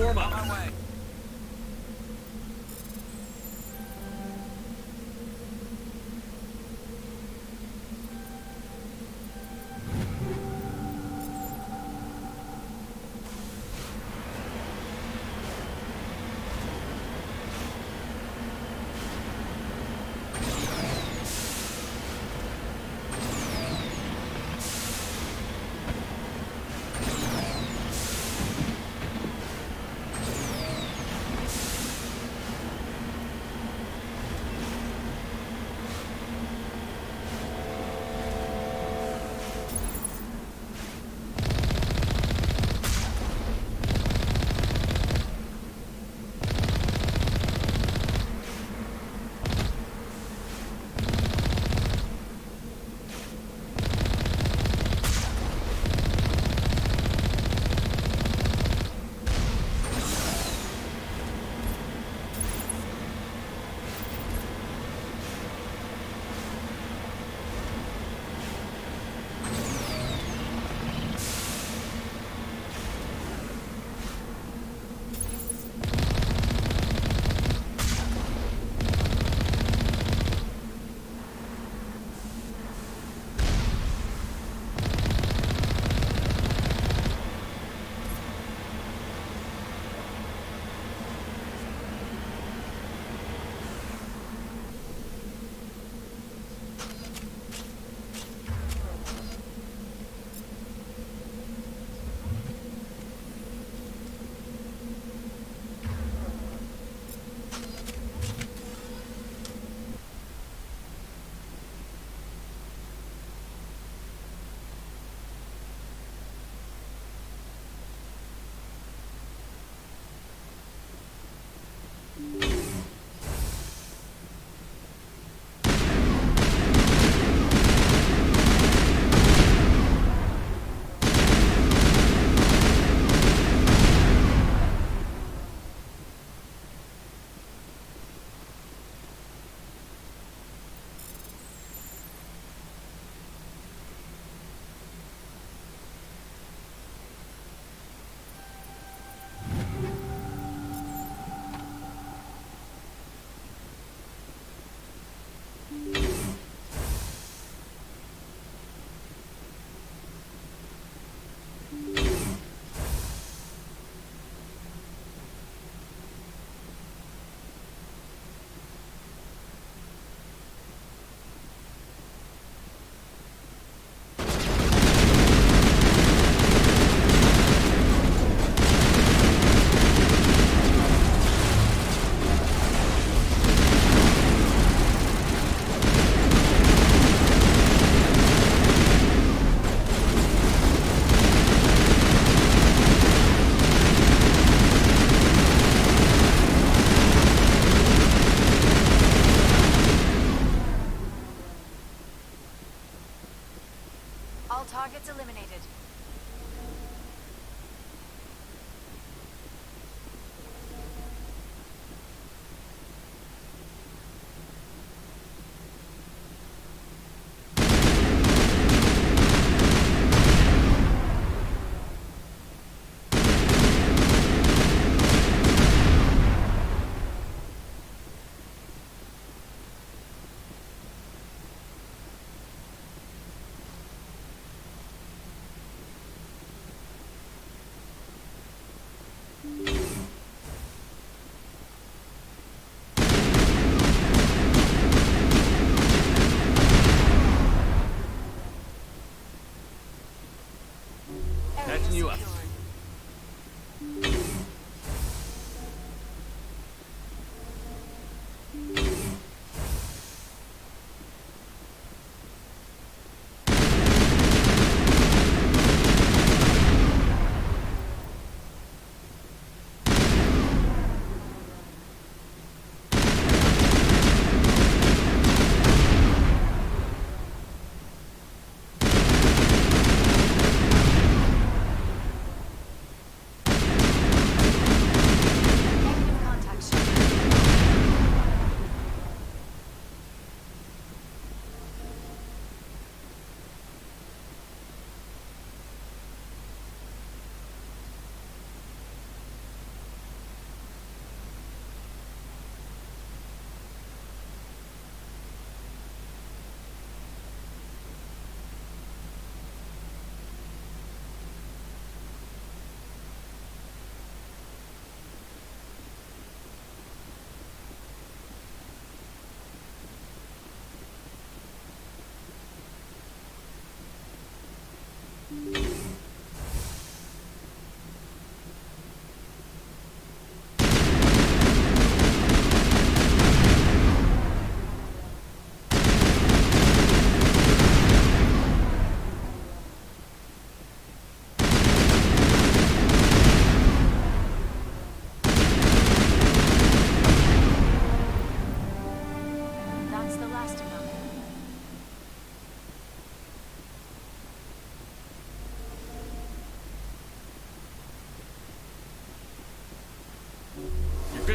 Form On up. my way. All targets eliminated.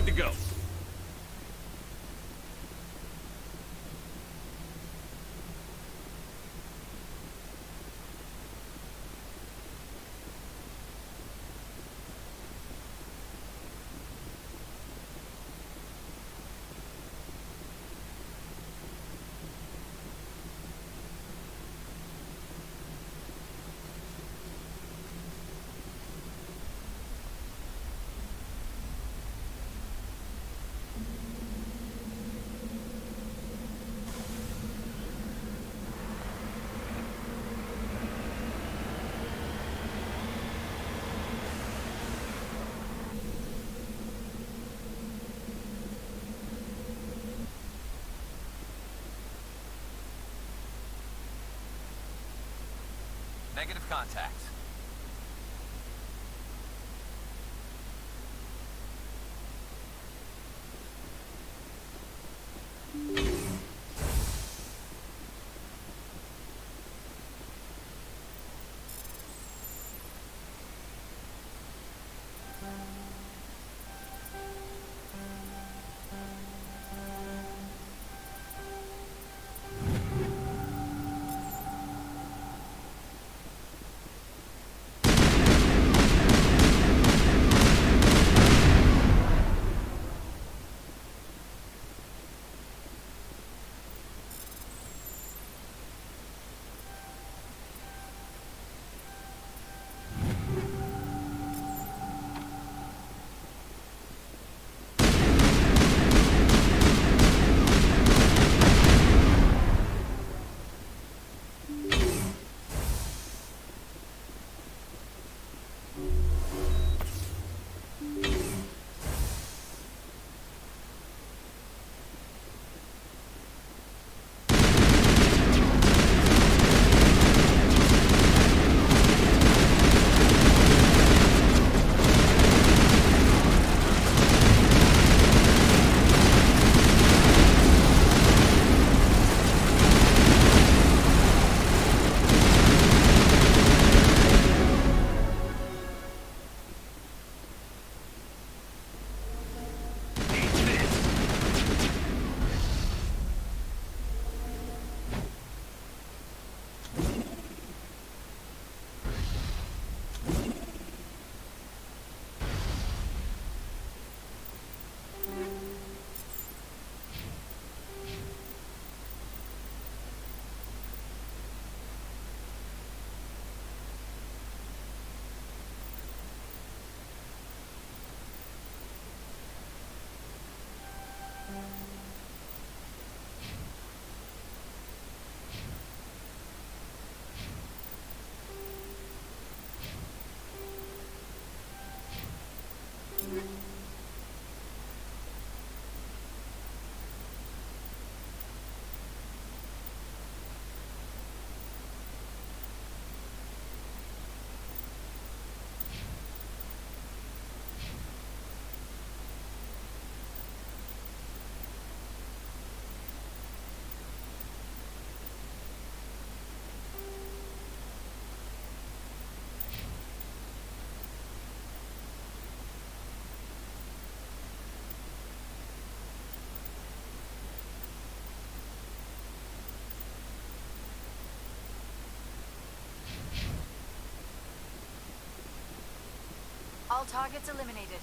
Good to go. Negative contact. All targets eliminated.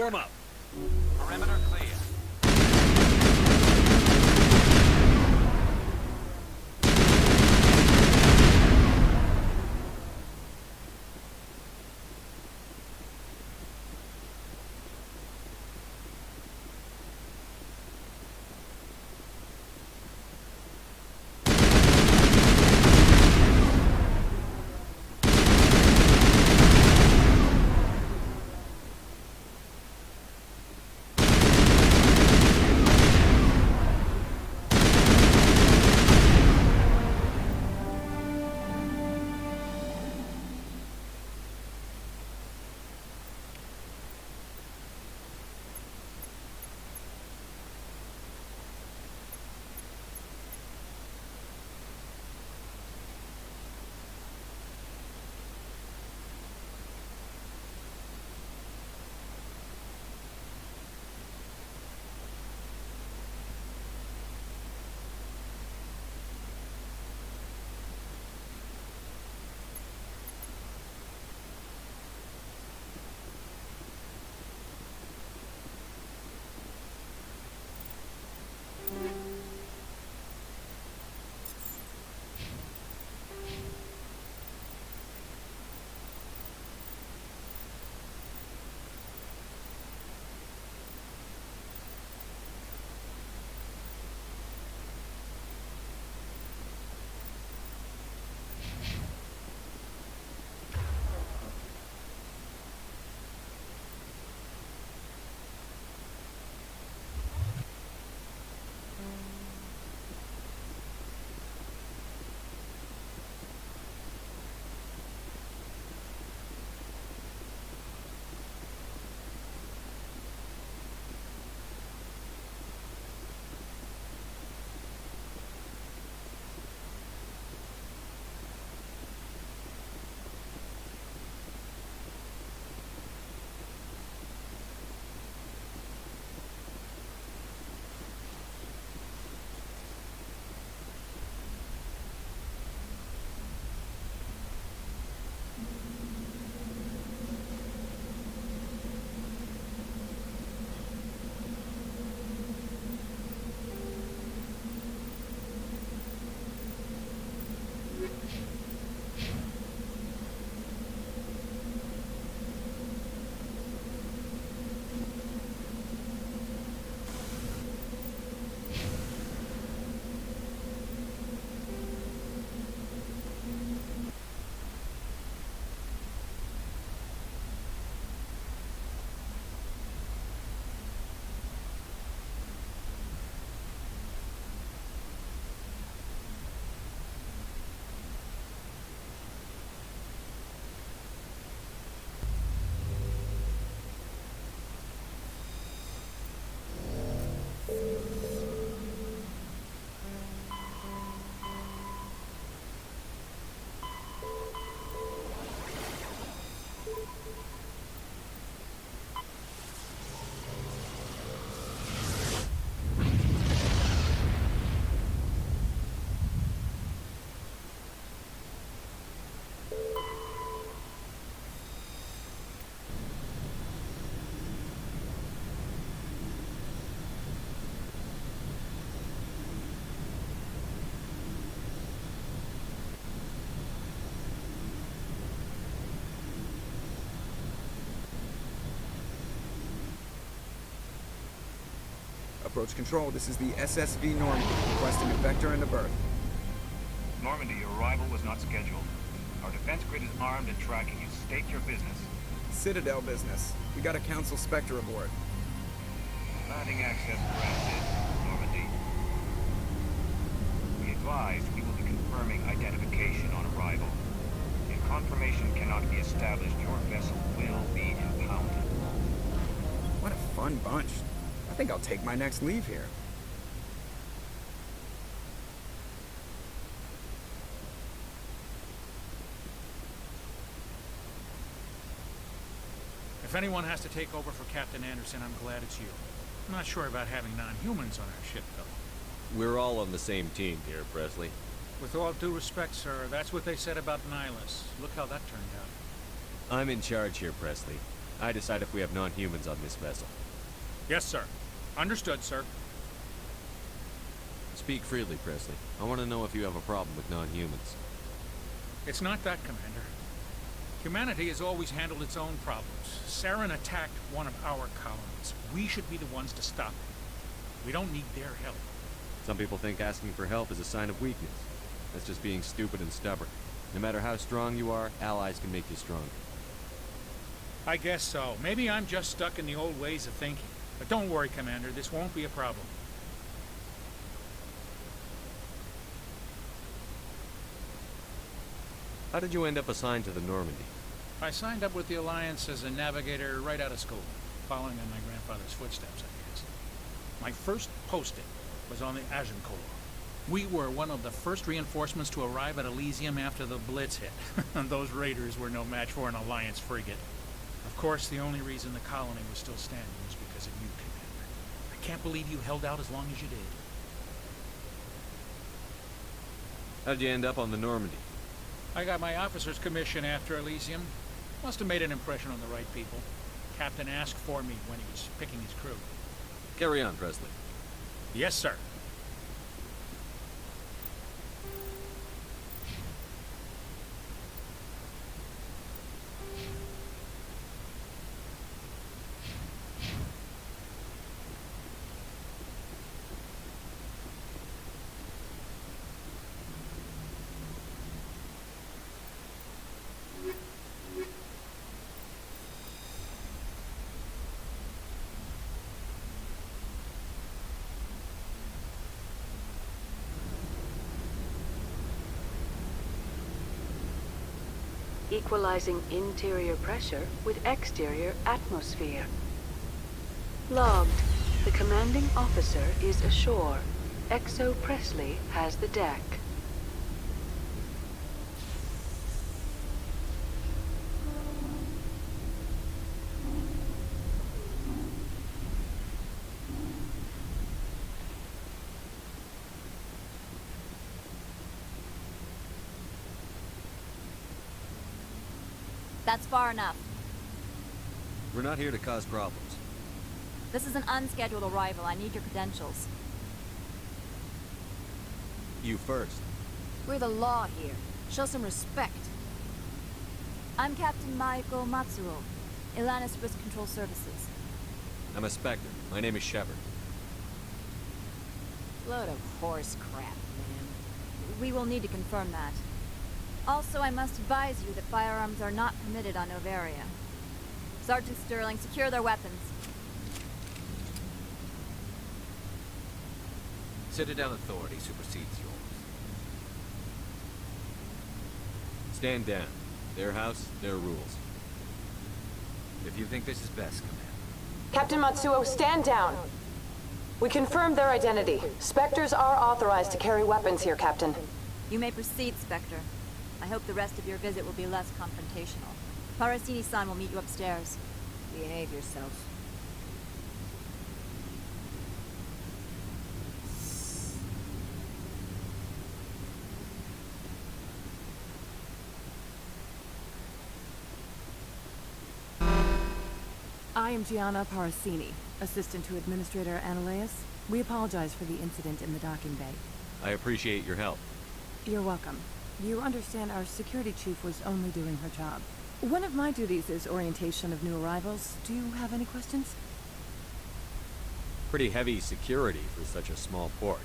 Form up. Perimeter clear. Approach control, this is the SSV Normandy, requesting a vector and a berth. Normandy, your arrival was not scheduled. Our defense grid is armed and tracking you. State your business. Citadel business. We got a Council Spectre aboard. Landing access granted, Normandy. Be advised, we will be confirming identification on arrival. If confirmation cannot be established, your vessel will be impounded. What a fun bunch. I think I'll take my next leave here. If anyone has to take over for Captain Anderson, I'm glad it's you. I'm not sure about having non-humans on our ship, though. We're all on the same team here, Presley. With all due respect, sir, that's what they said about Nihilus. Look how that turned out. I'm in charge here, Presley. I decide if we have non-humans on this vessel. Yes, sir. Understood, sir. Speak freely, Presley. I want to know if you have a problem with non-humans. It's not that, Commander. Humanity has always handled its own problems. Saren attacked one of our colonies. We should be the ones to stop it. We don't need their help. Some people think asking for help is a sign of weakness. That's just being stupid and stubborn. No matter how strong you are, allies can make you stronger. I guess so. Maybe I'm just stuck in the old ways of thinking. But don't worry, Commander. This won't be a problem. How did you end up assigned to the Normandy? I signed up with the Alliance as a navigator right out of school, following in my grandfather's footsteps, I guess. My first posting was on the Agincourt. We were one of the first reinforcements to arrive at Elysium after the Blitz hit. Those raiders were no match for an Alliance frigate. Of course, the only reason the colony was still standing was because of you, Commander. I can't believe you held out as long as you did. How'd you end up on the Normandy? I got my officer's commission after Elysium. Must have made an impression on the right people. Captain asked for me when he was picking his crew. Carry on, Presley. Yes, sir. Equalizing interior pressure with exterior atmosphere. Logged. The commanding officer is ashore. Exo Presley has the deck. That's far enough. We're not here to cause problems. This is an unscheduled arrival. I need your credentials. You first. We're the law here. Show some respect. I'm Captain Maiko Matsuo, Ilanis Risk Control Services. I'm a Spectre. My name is Shepard. Load of horse crap, man. We will need to confirm that. Also, I must advise you that firearms are not permitted on Novaria. Sergeant Sterling, secure their weapons. Citadel authority supersedes yours. Stand down. Their house, their rules. If you think this is best, Commander. Captain Matsuo, stand down. We confirmed their identity. Spectres are authorized to carry weapons here, Captain. You may proceed, Spectre. I hope the rest of your visit will be less confrontational. Parasini-san will meet you upstairs. Behave yourself. I am Gianna Parasini, assistant to Administrator Analeas. We apologize for the incident in the docking bay. I appreciate your help. You're welcome. You understand our security chief was only doing her job. One of my duties is orientation of new arrivals. Do you have any questions? Pretty heavy security for such a small port.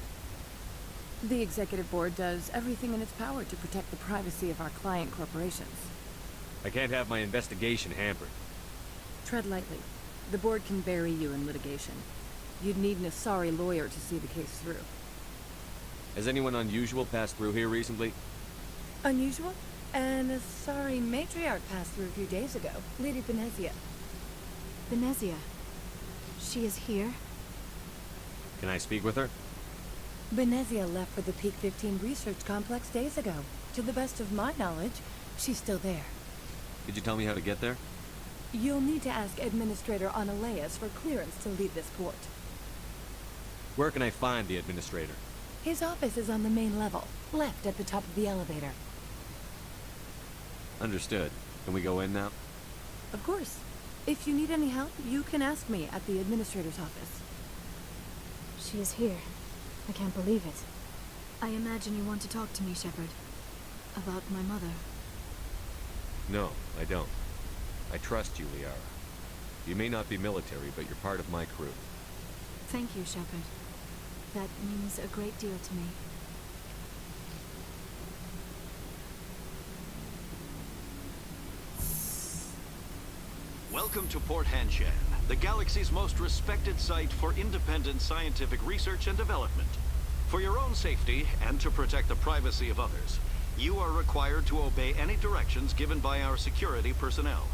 The executive board does everything in its power to protect the privacy of our client corporations. I can't have my investigation hampered. Tread lightly. The board can bury you in litigation. You'd need an Asari lawyer to see the case through. Has anyone unusual passed through here recently? Unusual? An Asari matriarch passed through a few days ago. Lady Benezia. Benezia. She is here? Can I speak with her? Benezia left for the Peak 15 research complex days ago. To the best of my knowledge, she's still there. Could you tell me how to get there? You'll need to ask Administrator Analeas for clearance to leave this port. Where can I find the administrator? His office is on the main level, left at the top of the elevator. Understood. Can we go in now? Of course. If you need any help, you can ask me at the administrator's office. She is here. I can't believe it. I imagine you want to talk to me, Shepard. About my mother. No, I don't. I trust you, Liara. You may not be military, but you're part of my crew. Thank you, Shepard. That means a great deal to me. Welcome to Port Hanshan, the galaxy's most respected site for independent scientific research and development. For your own safety, and to protect the privacy of others, you are required to obey any directions given by our security personnel.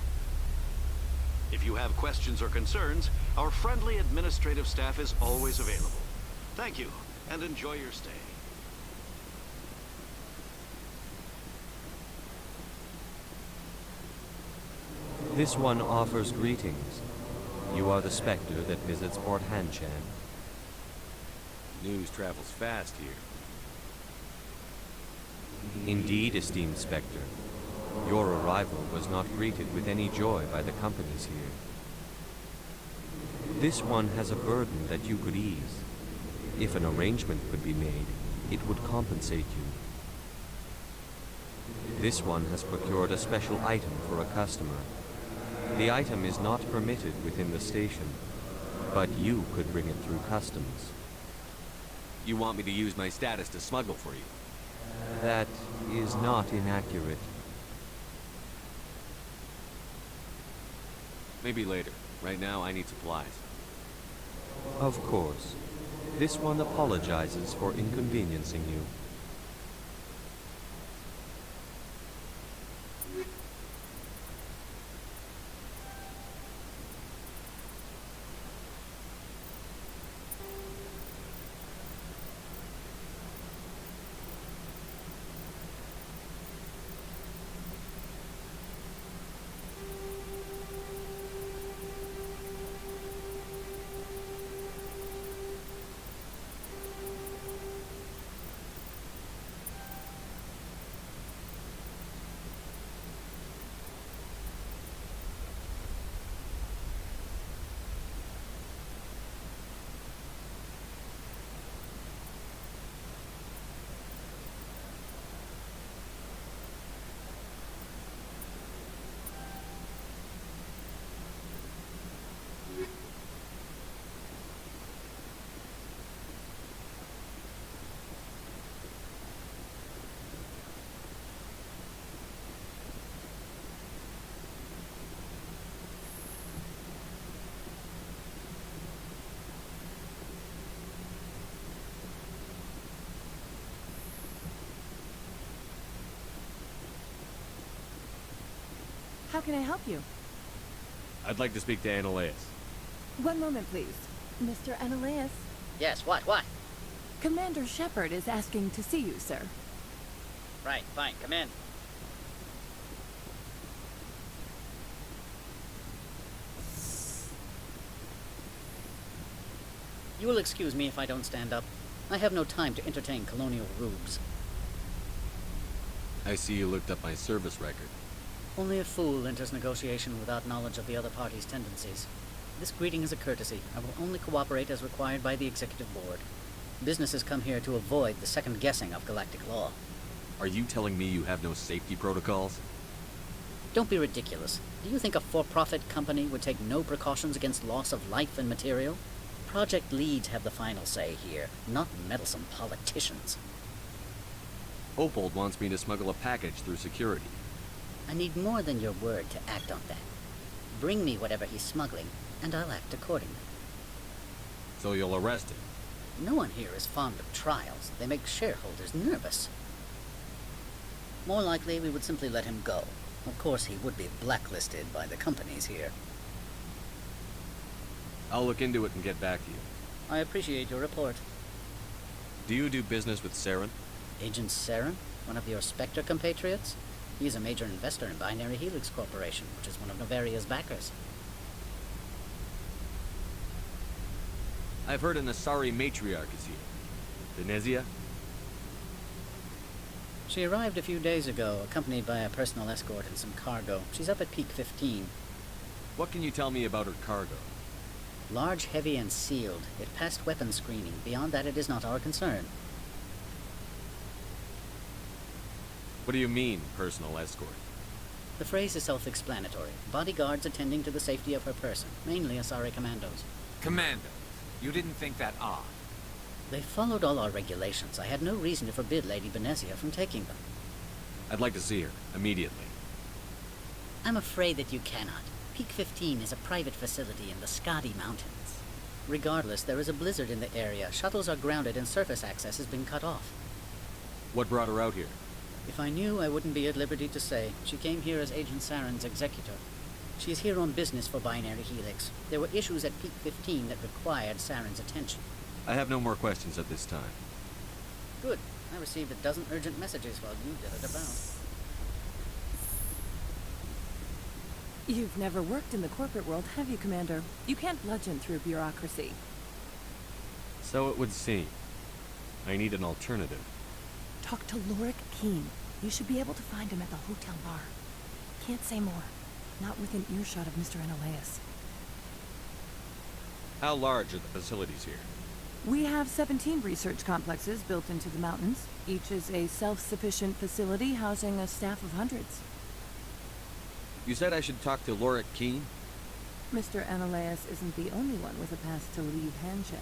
If you have questions or concerns, our friendly administrative staff is always available. Thank you, and enjoy your stay. This one offers greetings. You are the Spectre that visits Port Hanshan. News travels fast here. Indeed, esteemed Spectre. Your arrival was not greeted with any joy by the companies here. This one has a burden that you could ease. If an arrangement could be made, it would compensate you. This one has procured a special item for a customer. The item is not permitted within the station, but you could bring it through customs. You want me to use my status to smuggle for you? That is not inaccurate. Maybe later. Right now, I need supplies. Of course. This one apologizes for inconveniencing you. How can I help you? I'd like to speak to Annaleus. One moment, please. Mr. Annaleus. Yes, what? Commander Shepard is asking to see you, sir. Right, fine, come in. You will excuse me if I don't stand up. I have no time to entertain colonial rubes. I see you looked up my service record. Only a fool enters negotiation without knowledge of the other party's tendencies. This greeting is a courtesy. I will only cooperate as required by the Executive Board. Businesses come here to avoid the second guessing of galactic law. Are you telling me you have no safety protocols? Don't be ridiculous. Do you think a for-profit company would take no precautions against loss of life and material? Project leads have the final say here, not meddlesome politicians. Opold wants me to smuggle a package through security. I need more than your word to act on that. Bring me whatever he's smuggling, and I'll act accordingly. So you'll arrest him? No one here is fond of trials. They make shareholders nervous. More likely, we would simply let him go. Of course, he would be blacklisted by the companies here. I'll look into it and get back to you. I appreciate your report. Do you do business with Saren? Agent Saren? One of your Spectre compatriots? He's a major investor in Binary Helix Corporation, which is one of Novaria's backers. I've heard an Asari matriarch is here. Venezia? She arrived a few days ago, accompanied by a personal escort and some cargo. She's up at Peak 15. What can you tell me about her cargo? Large, heavy, and sealed. It passed weapons screening. Beyond that, it is not our concern. What do you mean, personal escort? The phrase is self-explanatory. Bodyguards attending to the safety of her person, mainly Asari commandos. Commando. You didn't think that odd? They followed all our regulations. I had no reason to forbid Lady Benezia from taking them. I'd like to see her, immediately. I'm afraid that you cannot. Peak 15 is a private facility in the Skadi Mountains. Regardless, there is a blizzard in the area. Shuttles are grounded and surface access has been cut off. What brought her out here? If I knew, I wouldn't be at liberty to say. She came here as Agent Saren's executor. She is here on business for Binary Helix. There were issues at Peak 15 that required Saren's attention. I have no more questions at this time. Good. I received a dozen urgent messages while you did it about. You've never worked in the corporate world, have you, Commander? You can't bludgeon through bureaucracy. So it would seem. I need an alternative. Talk to Lorik Keen. You should be able to find him at the hotel bar. Can't say more. Not within earshot of Mr. Analeas. How large are the facilities here? We have 17 research complexes built into the mountains. Each is a self-sufficient facility housing a staff of hundreds. You said I should talk to Lorik Keen? Mr. Analeas isn't the only one with a pass to leave Hanshan.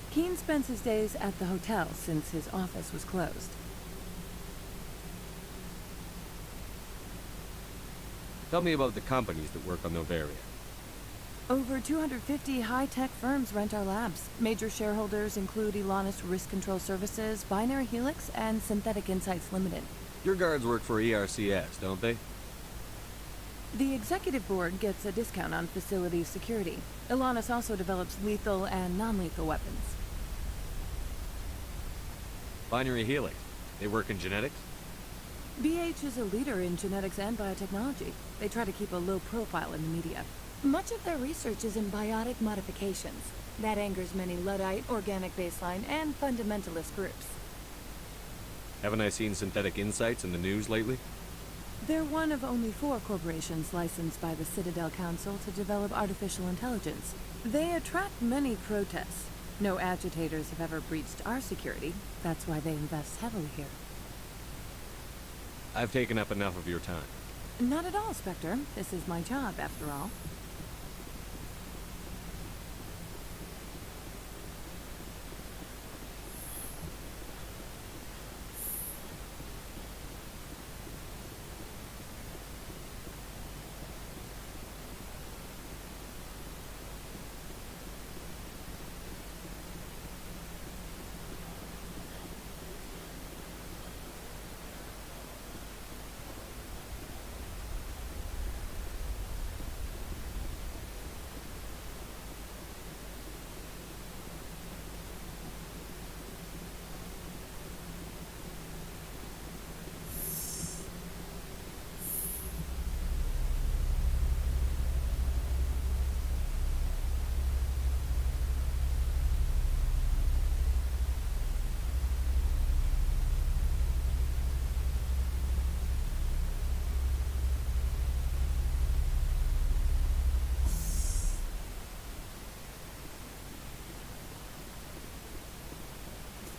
Keen spends his days at the hotel since his office was closed. Tell me about the companies that work on Noveria. Over 250 high-tech firms rent our labs. Major shareholders include Elanus Risk Control Services, Binary Helix, and Synthetic Insights Limited. Your guards work for ERCS, don't they? The executive board gets a discount on facility security. Elanus also develops lethal and non-lethal weapons. Binary Helix. They work in genetics? BH is a leader in genetics and biotechnology. They try to keep a low profile in the media. Much of their research is in biotic modifications. That angers many Luddite, organic baseline, and fundamentalist groups. Haven't I seen Synthetic Insights in the news lately? They're one of only 4 corporations licensed by the Citadel Council to develop artificial intelligence. They attract many protests. No agitators have ever breached our security. That's why they invest heavily here. I've taken up enough of your time. Not at all, Spectre. This is my job, after all.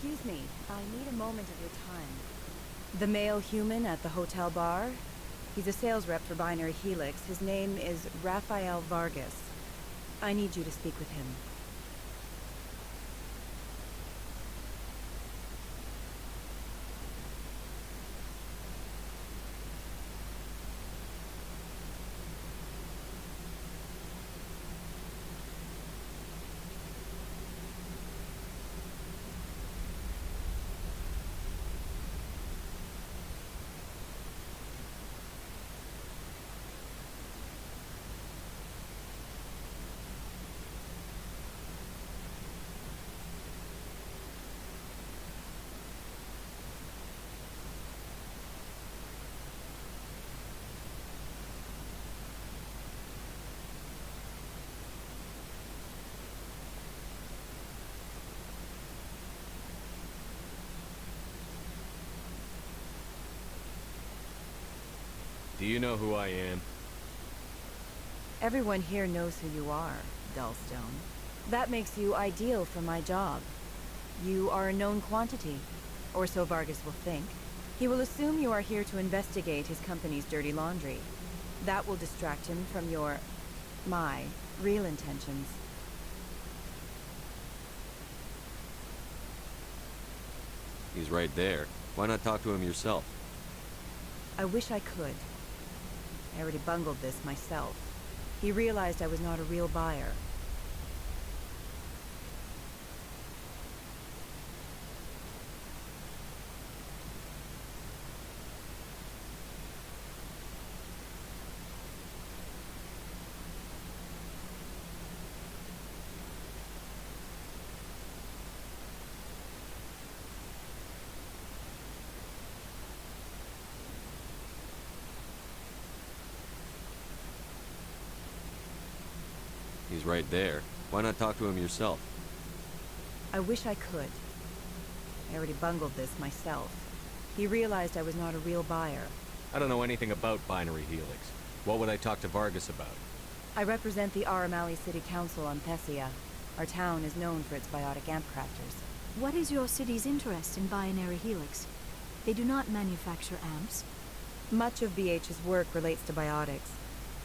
Excuse me, I need a moment of your time. The male human at the hotel bar? He's a sales rep for Binary Helix. His name is Rafael Vargas. I need you to speak with him. Do you know who I am? Everyone here knows who you are, Dullstone. That makes you ideal for my job. You are a known quantity, or so Vargas will think. He will assume you are here to investigate his company's dirty laundry. That will distract him from my real intentions. He's right there. Why not talk to him yourself? I wish I could. I already bungled this myself. He realized I was not a real buyer. He's right there. Why not talk to him yourself? I wish I could. I already bungled this myself. He realized I was not a real buyer. I don't know anything about Binary Helix. What would I talk to Vargas about? I represent the Aramali City Council on Thessia. Our town is known for its biotic amp crafters. What is your city's interest in Binary Helix? They do not manufacture amps. Much of BH's work relates to biotics.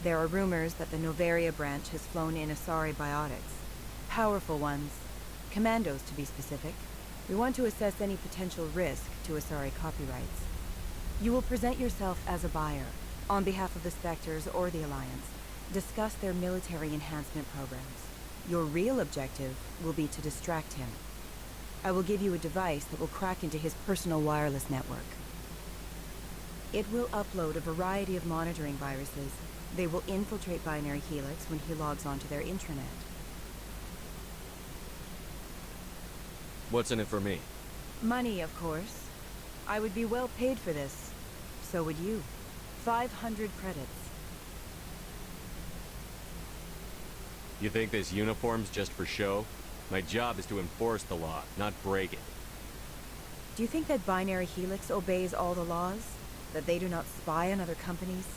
There are rumors that the Novaria branch has flown in Asari biotics. Powerful ones. Commandos, to be specific. We want to assess any potential risk to Asari copyrights. You will present yourself as a buyer, on behalf of the Spectres or the Alliance. Discuss their military enhancement programs. Your real objective will be to distract him. I will give you a device that will crack into his personal wireless network. It will upload a variety of monitoring viruses. They will infiltrate Binary Helix when he logs onto their intranet. What's in it for me? Money, of course. I would be well paid for this. So would you. 500 credits. You think this uniform's just for show? My job is to enforce the law, not break it. Do you think that Binary Helix obeys all the laws? That they do not spy on other companies?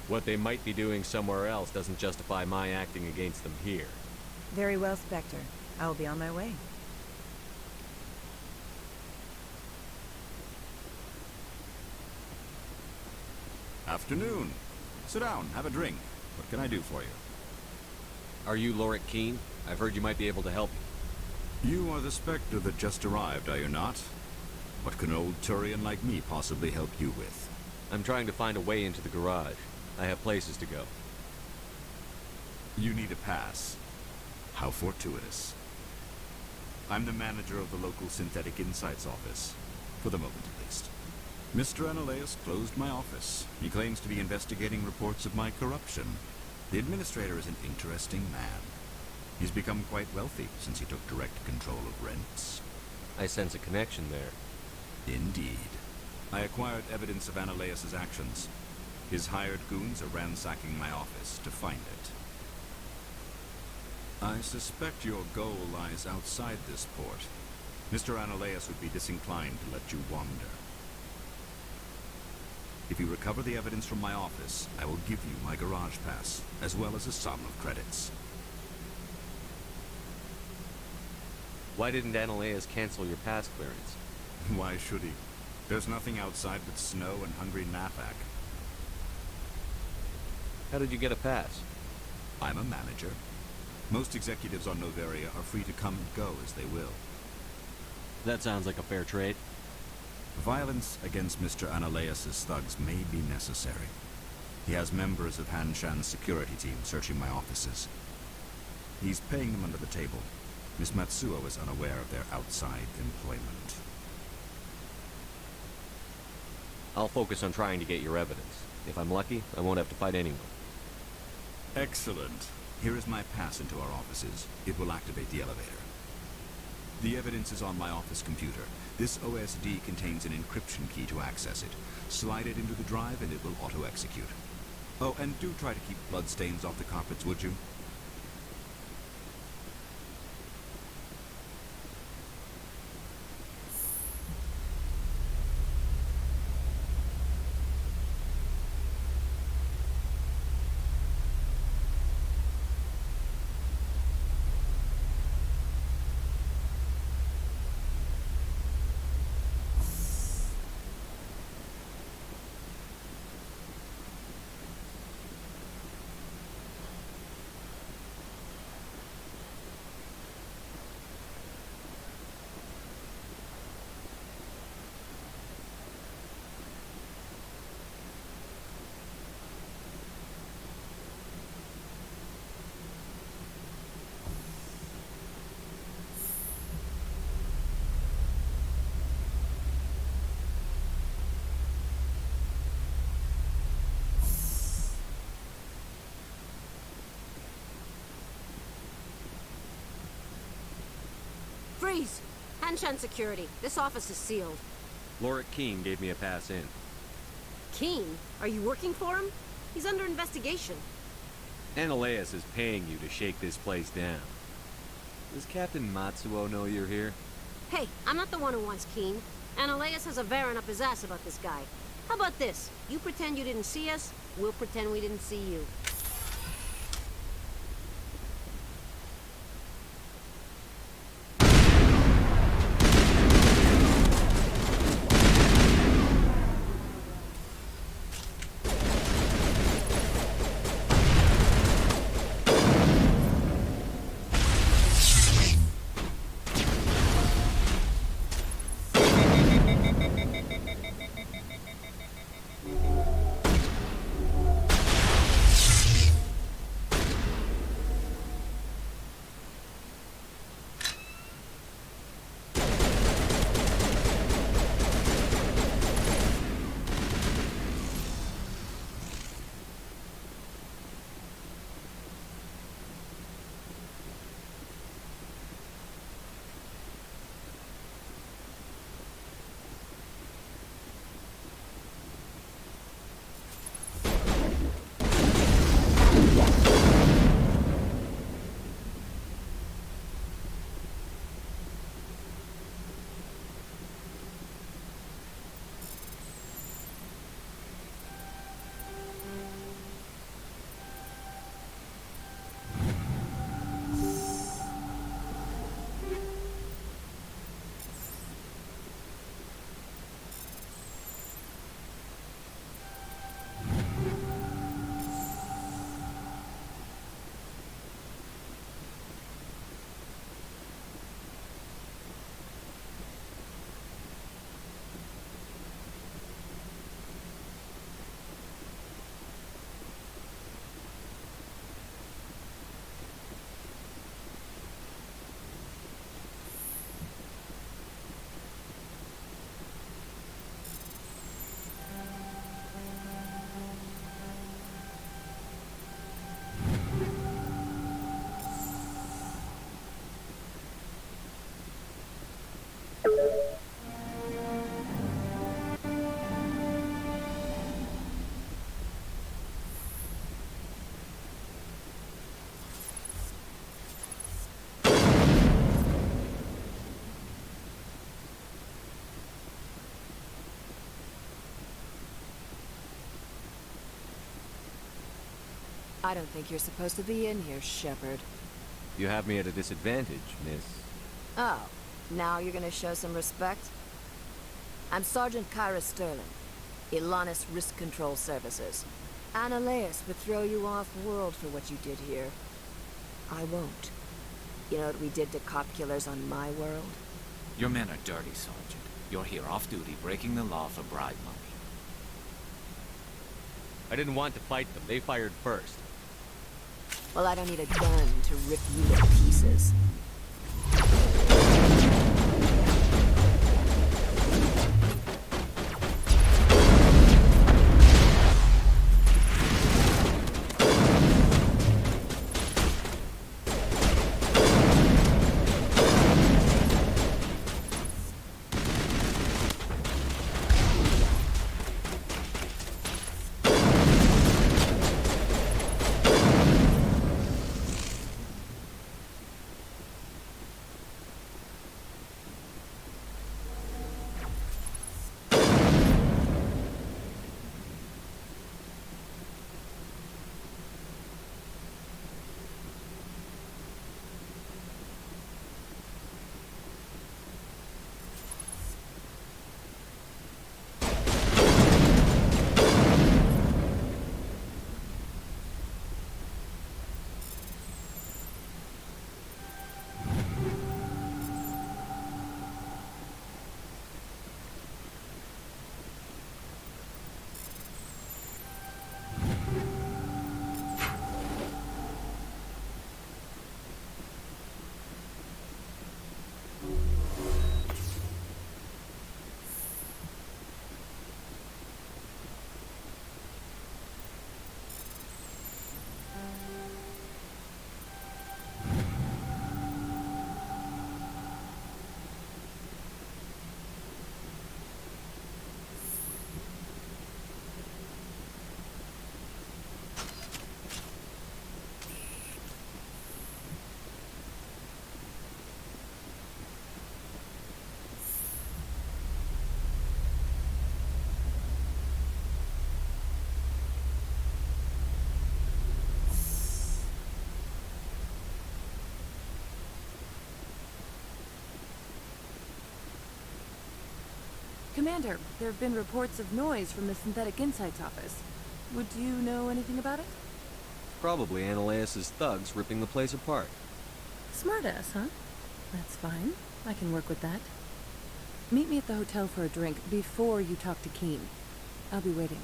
What they might be doing somewhere else doesn't justify my acting against them here. Very well, Spectre. I will be on my way. Afternoon. Sit down, have a drink. What can I do for you? Are you Lorik Keen? I've heard you might be able to help me. You are the Spectre that just arrived, are you not? What can an old Turian like me possibly help you with? I'm trying to find a way into the garage. I have places to go. You need a pass. How fortuitous. I'm the manager of the local Synthetic Insights office. For the moment, at least. Mr. Analeus closed my office. He claims to be investigating reports of my corruption. The administrator is an interesting man. He's become quite wealthy since he took direct control of rents. I sense a connection there. Indeed. I acquired evidence of Analeus's actions. His hired goons are ransacking my office to find it. I suspect your goal lies outside this port. Mr. Analeus would be disinclined to let you wander. If you recover the evidence from my office, I will give you my garage pass, as well as a sum of credits. Why didn't Analeus cancel your pass clearance? Why should he? There's nothing outside but snow and hungry Nafak. How did you get a pass? I'm a manager. Most executives on Novaria are free to come and go as they will. That sounds like a fair trade. Violence against Mr. Analeus's thugs may be necessary. He has members of Han Shan's security team searching my offices. He's paying them under the table. Miss Matsuo is unaware of their outside employment. I'll focus on trying to get your evidence. If I'm lucky, I won't have to fight anyone. Excellent. Here is my pass into our offices. It will activate the elevator. The evidence is on my office computer. This OSD contains an encryption key to access it. Slide it into the drive and it will auto-execute. Oh, and do try to keep bloodstains off the carpets, would you? Freeze! Hanshan security. This office is sealed. Lorik Keene gave me a pass in. Keene? Are you working for him? He's under investigation. Ananias is paying you to shake this place down. Does Captain Matsuo know you're here? Hey, I'm not the one who wants Keene. Ananias has a Varen up his ass about this guy. How about this? You pretend you didn't see us, we'll pretend we didn't see you. I don't think you're supposed to be in here, Shepard. You have me at a disadvantage, miss. Oh, now you're gonna show some respect? I'm Sergeant Kyra Sterling, Ilanis Risk Control Services. Ananias would throw you off-world for what you did here. I won't. You know what we did to cop killers on my world? Your men are dirty, Sergeant. You're here off-duty, breaking the law for bribe money. I didn't want to fight them. They fired first. Well, I don't need a gun to rip you to pieces. Commander, there have been reports of noise from the Synthetic Insights office. Would you know anything about it? Probably Ananias' thugs ripping the place apart. Smartass, huh? That's fine. I can work with that. Meet me at the hotel for a drink before you talk to Keen. I'll be waiting.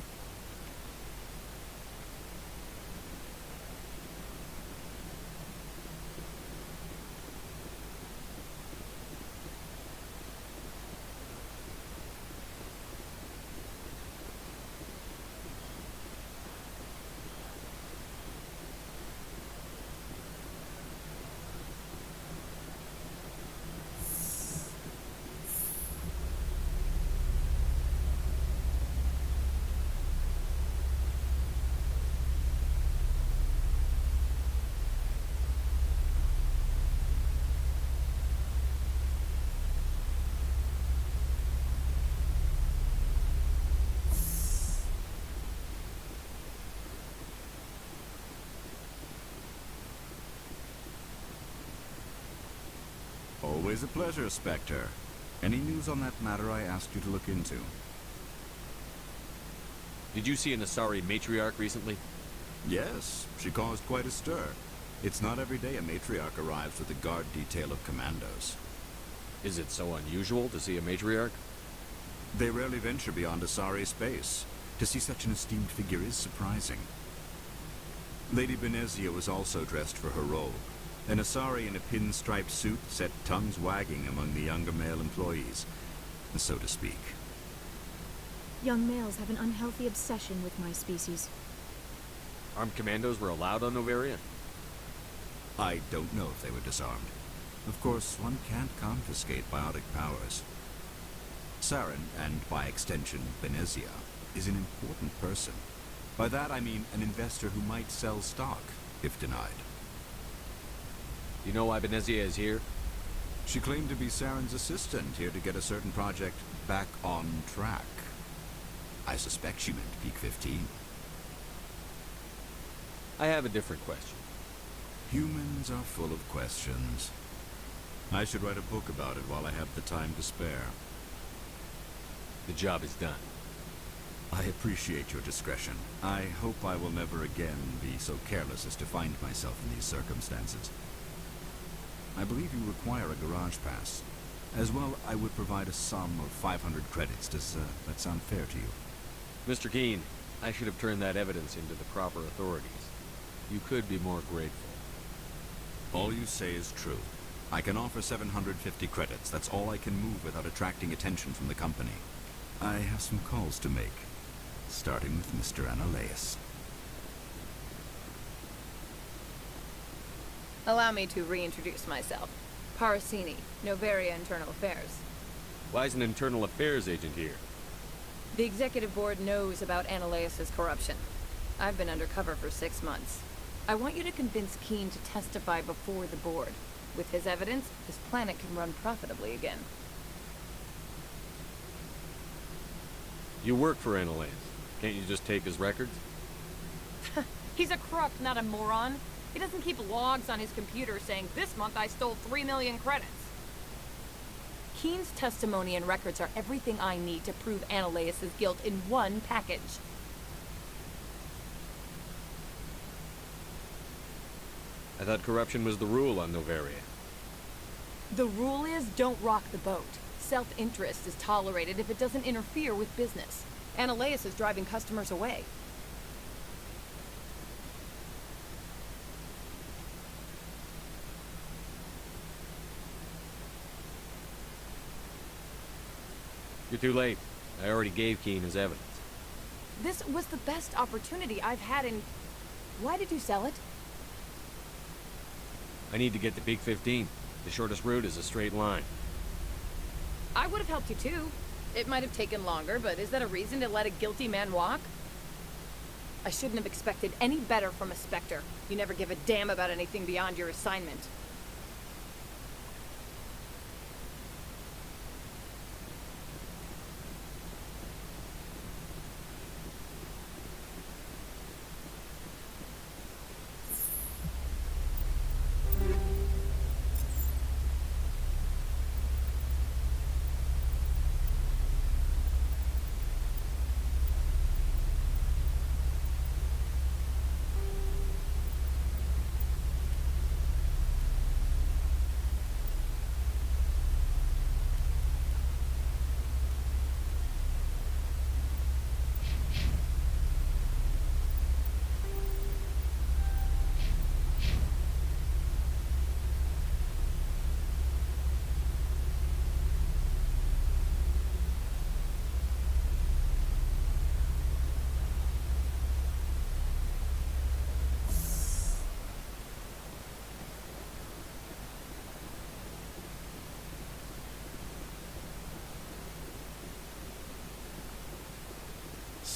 Always a pleasure, Spectre. Any news on that matter I asked you to look into? Did you see an Asari matriarch recently? Yes, she caused quite a stir. It's not every day a matriarch arrives with a guard detail of commandos. Is it so unusual to see a matriarch? They rarely venture beyond Asari space. To see such an esteemed figure is surprising. Lady Benezia was also dressed for her role. An Asari in a pinstriped suit set tongues wagging among the younger male employees, so to speak. Young males have an unhealthy obsession with my species. Armed commandos were allowed on Noveria? I don't know if they were disarmed. Of course, one can't confiscate biotic powers. Saren, and by extension, Benezia, is an important person. By that I mean an investor who might sell stock, if denied. You know why Benezia is here? She claimed to be Saren's assistant, here to get a certain project back on track. I suspect she meant Peak 15. I have a different question. Humans are full of questions. I should write a book about it while I have the time to spare. The job is done. I appreciate your discretion. I hope I will never again be so careless as to find myself in these circumstances. I believe you require a garage pass. As well, I would provide a sum of 500 credits. Does that sound fair to you? Mr. Keen, I should have turned that evidence into the proper authorities. You could be more grateful. All you say is true. I can offer 750 credits. That's all I can move without attracting attention from the company. I have some calls to make, starting with Mr. Ananias. Allow me to reintroduce myself. Parasini, Noveria Internal Affairs. Why is an internal affairs agent here? The executive board knows about Ananias' corruption. I've been undercover for 6 months. I want you to convince Keen to testify before the board. With his evidence, this planet can run profitably again. You work for Ananias. Can't you just take his records? He's a crook, not a moron. He doesn't keep logs on his computer saying, "This month I stole 3 million credits." Keen's testimony and records are everything I need to prove Ananias' guilt in one package. I thought corruption was the rule on Noveria. The rule is, don't rock the boat. Self-interest is tolerated if it doesn't interfere with business. Ananias is driving customers away. You're too late. I already gave Keen his evidence. This was the best opportunity I've had in... Why did you sell it? I need to get to Peak 15. The shortest route is a straight line. I would have helped you too. It might have taken longer, but is that a reason to let a guilty man walk? I shouldn't have expected any better from a Spectre. You never give a damn about anything beyond your assignment.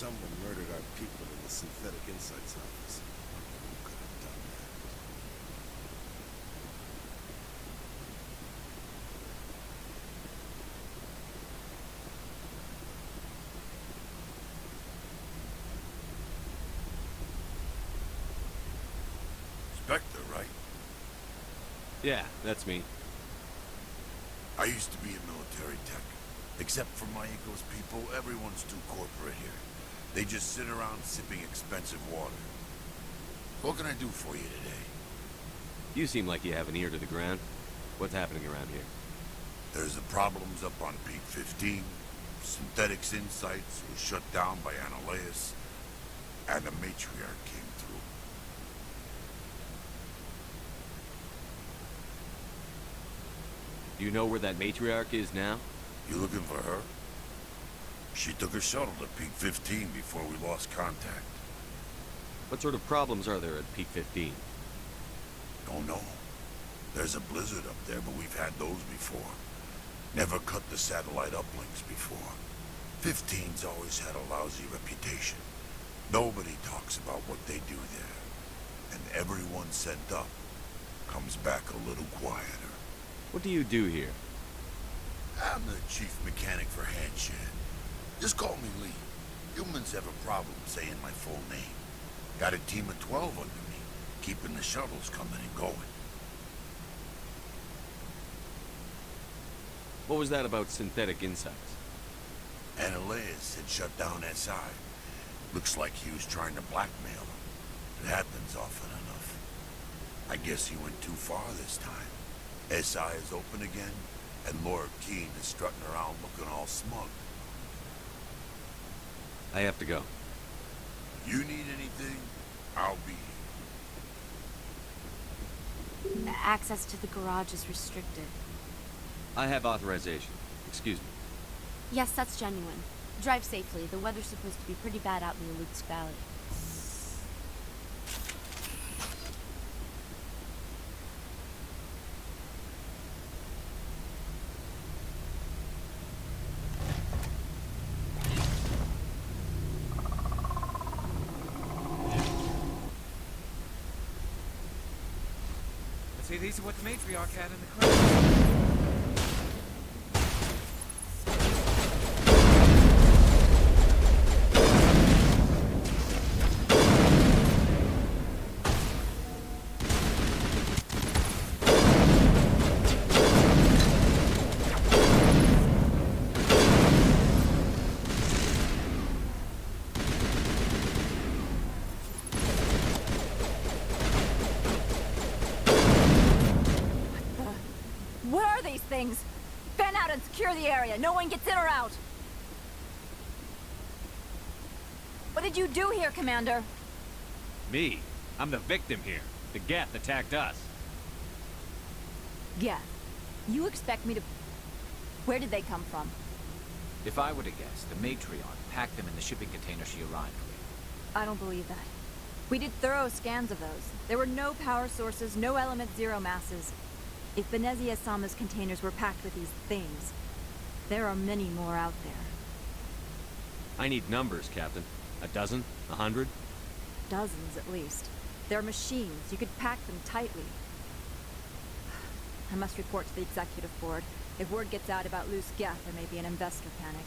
someone murdered our people in the Synthetic Insights office. Who could have done that? Spectre, right? Yeah, that's me. I used to be a military tech. Except for my Eco's people, everyone's too corporate here. They just sit around sipping expensive water. What can I do for you today? You seem like you have an ear to the ground. What's happening around here? There's the problems up on Peak 15. Synthetics Insights was shut down by Analeus. And a matriarch came through. Do you know where that matriarch is now? You looking for her? She took a shuttle to Peak 15 before we lost contact. What sort of problems are there at Peak 15? Don't know. There's a blizzard up there, but we've had those before. Never cut the satellite uplinks before. 15's always had a lousy reputation. Nobody talks about what they do there. And everyone sent up comes back a little quieter. What do you do here? I'm the chief mechanic for Handshed. Just call me Lee. Humans have a problem saying my full name. Got a team of 12 under me, keeping the shuttles coming and going. What was that about Synthetic Insights? Analeus had shut down SI. Looks like he was trying to blackmail him. It happens often enough. I guess he went too far this time. SI is open again, and Lord Keene is strutting around looking all smug. I have to go. You need anything, I'll be here. Access to the garage is restricted. I have authorization. Excuse me. Yes, that's genuine. Drive safely. The weather's supposed to be pretty bad out in the Lutz Valley. See, these are what the matriarch had in the crowd. Where are these things? Fan out and secure the area. No one gets in or out. What did you do here, Commander? Me? I'm the victim here. The Geth attacked us. Yeah. You expect me to... Where did they come from? If I were to guess, the matriarch packed them in the shipping container she arrived with. I don't believe that. We did thorough scans of those. There were no power sources, no element zero masses. If Benezia Sama's containers were packed with these things, there are many more out there. I need numbers, Captain. A dozen? 100? Dozens, at least. They're machines. You could pack them tightly. I must report to the executive board. If word gets out about loose Geth, there may be an investor panic.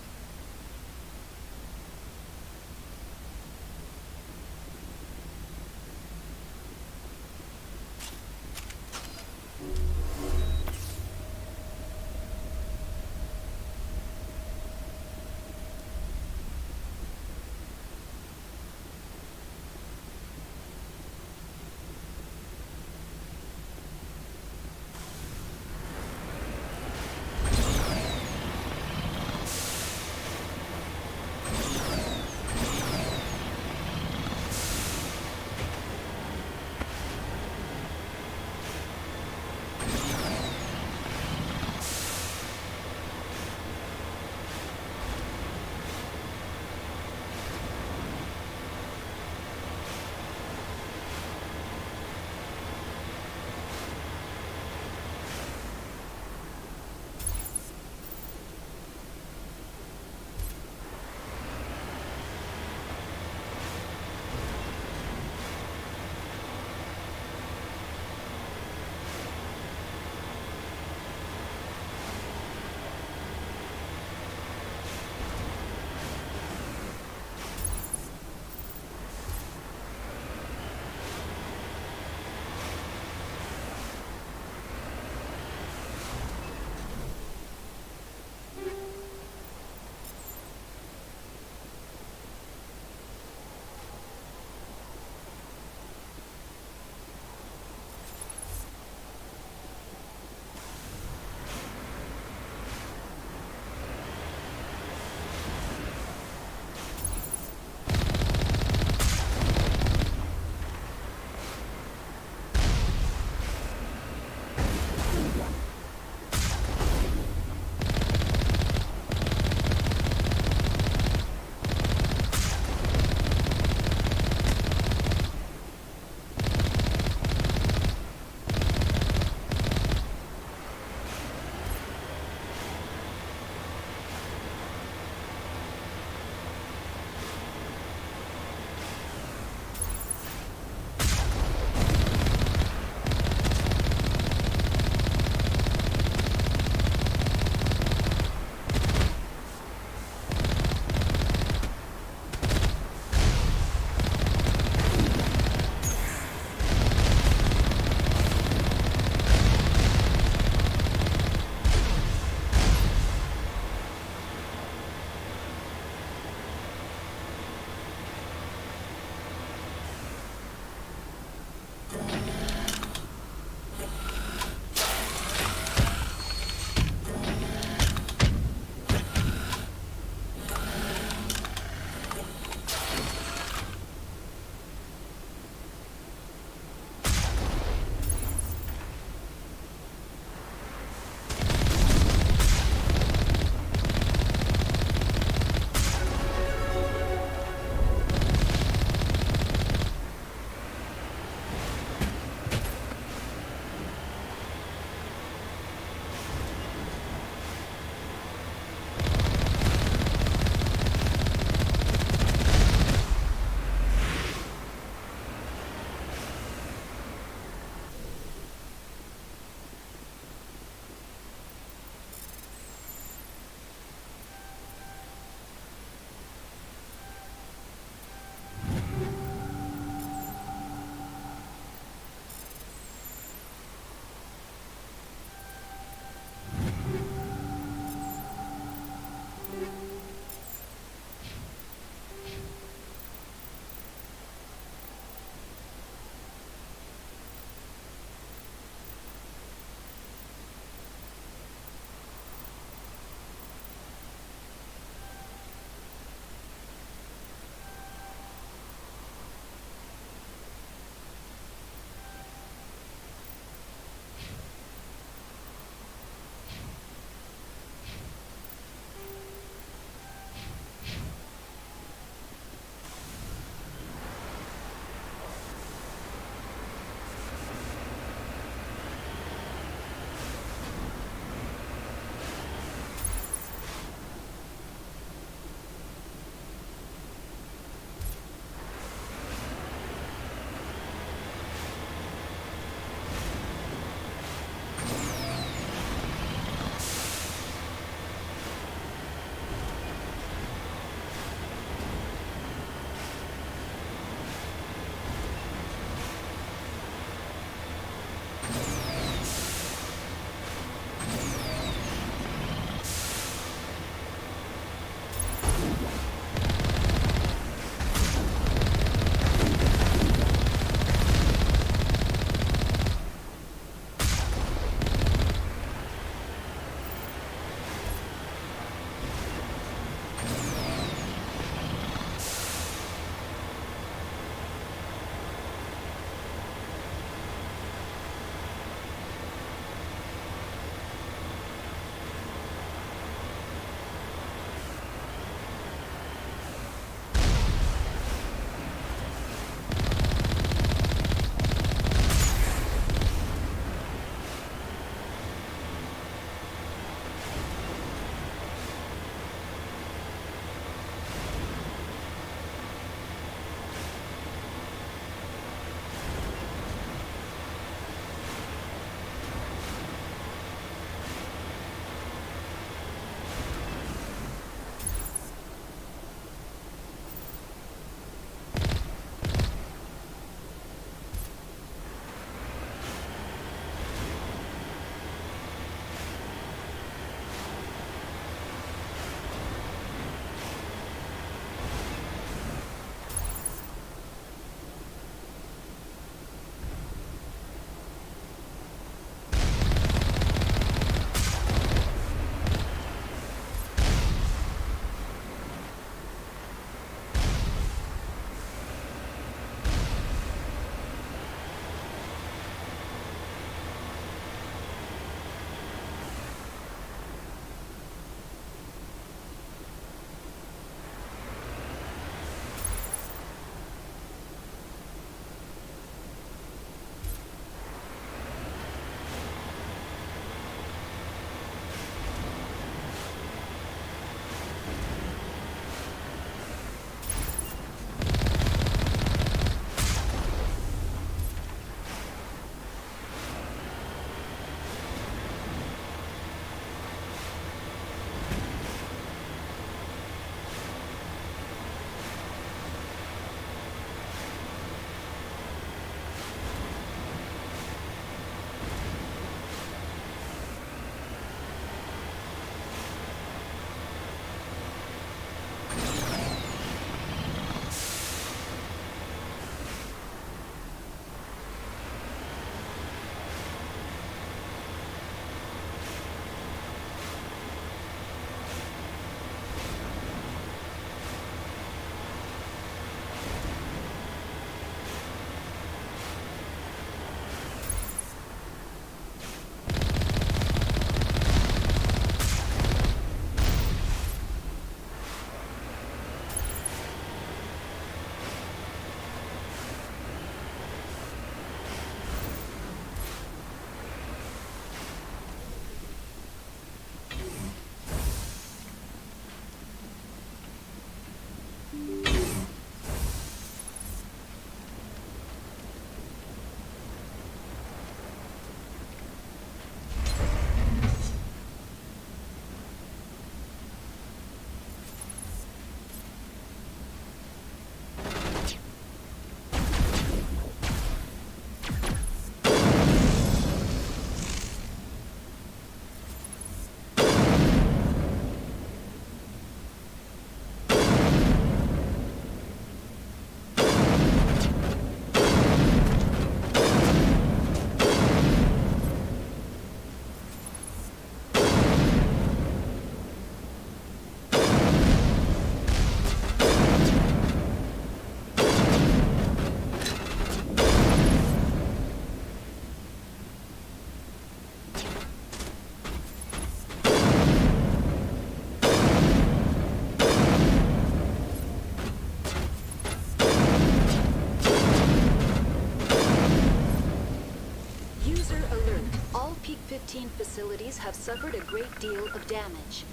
14 facilities have suffered a great deal of damage.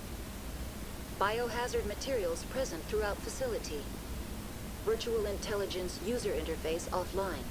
Biohazard materials present throughout facility. Virtual intelligence user interface offline.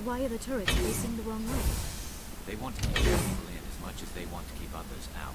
Why are the turrets facing the wrong way? They want to keep people in as much as they want to keep others out.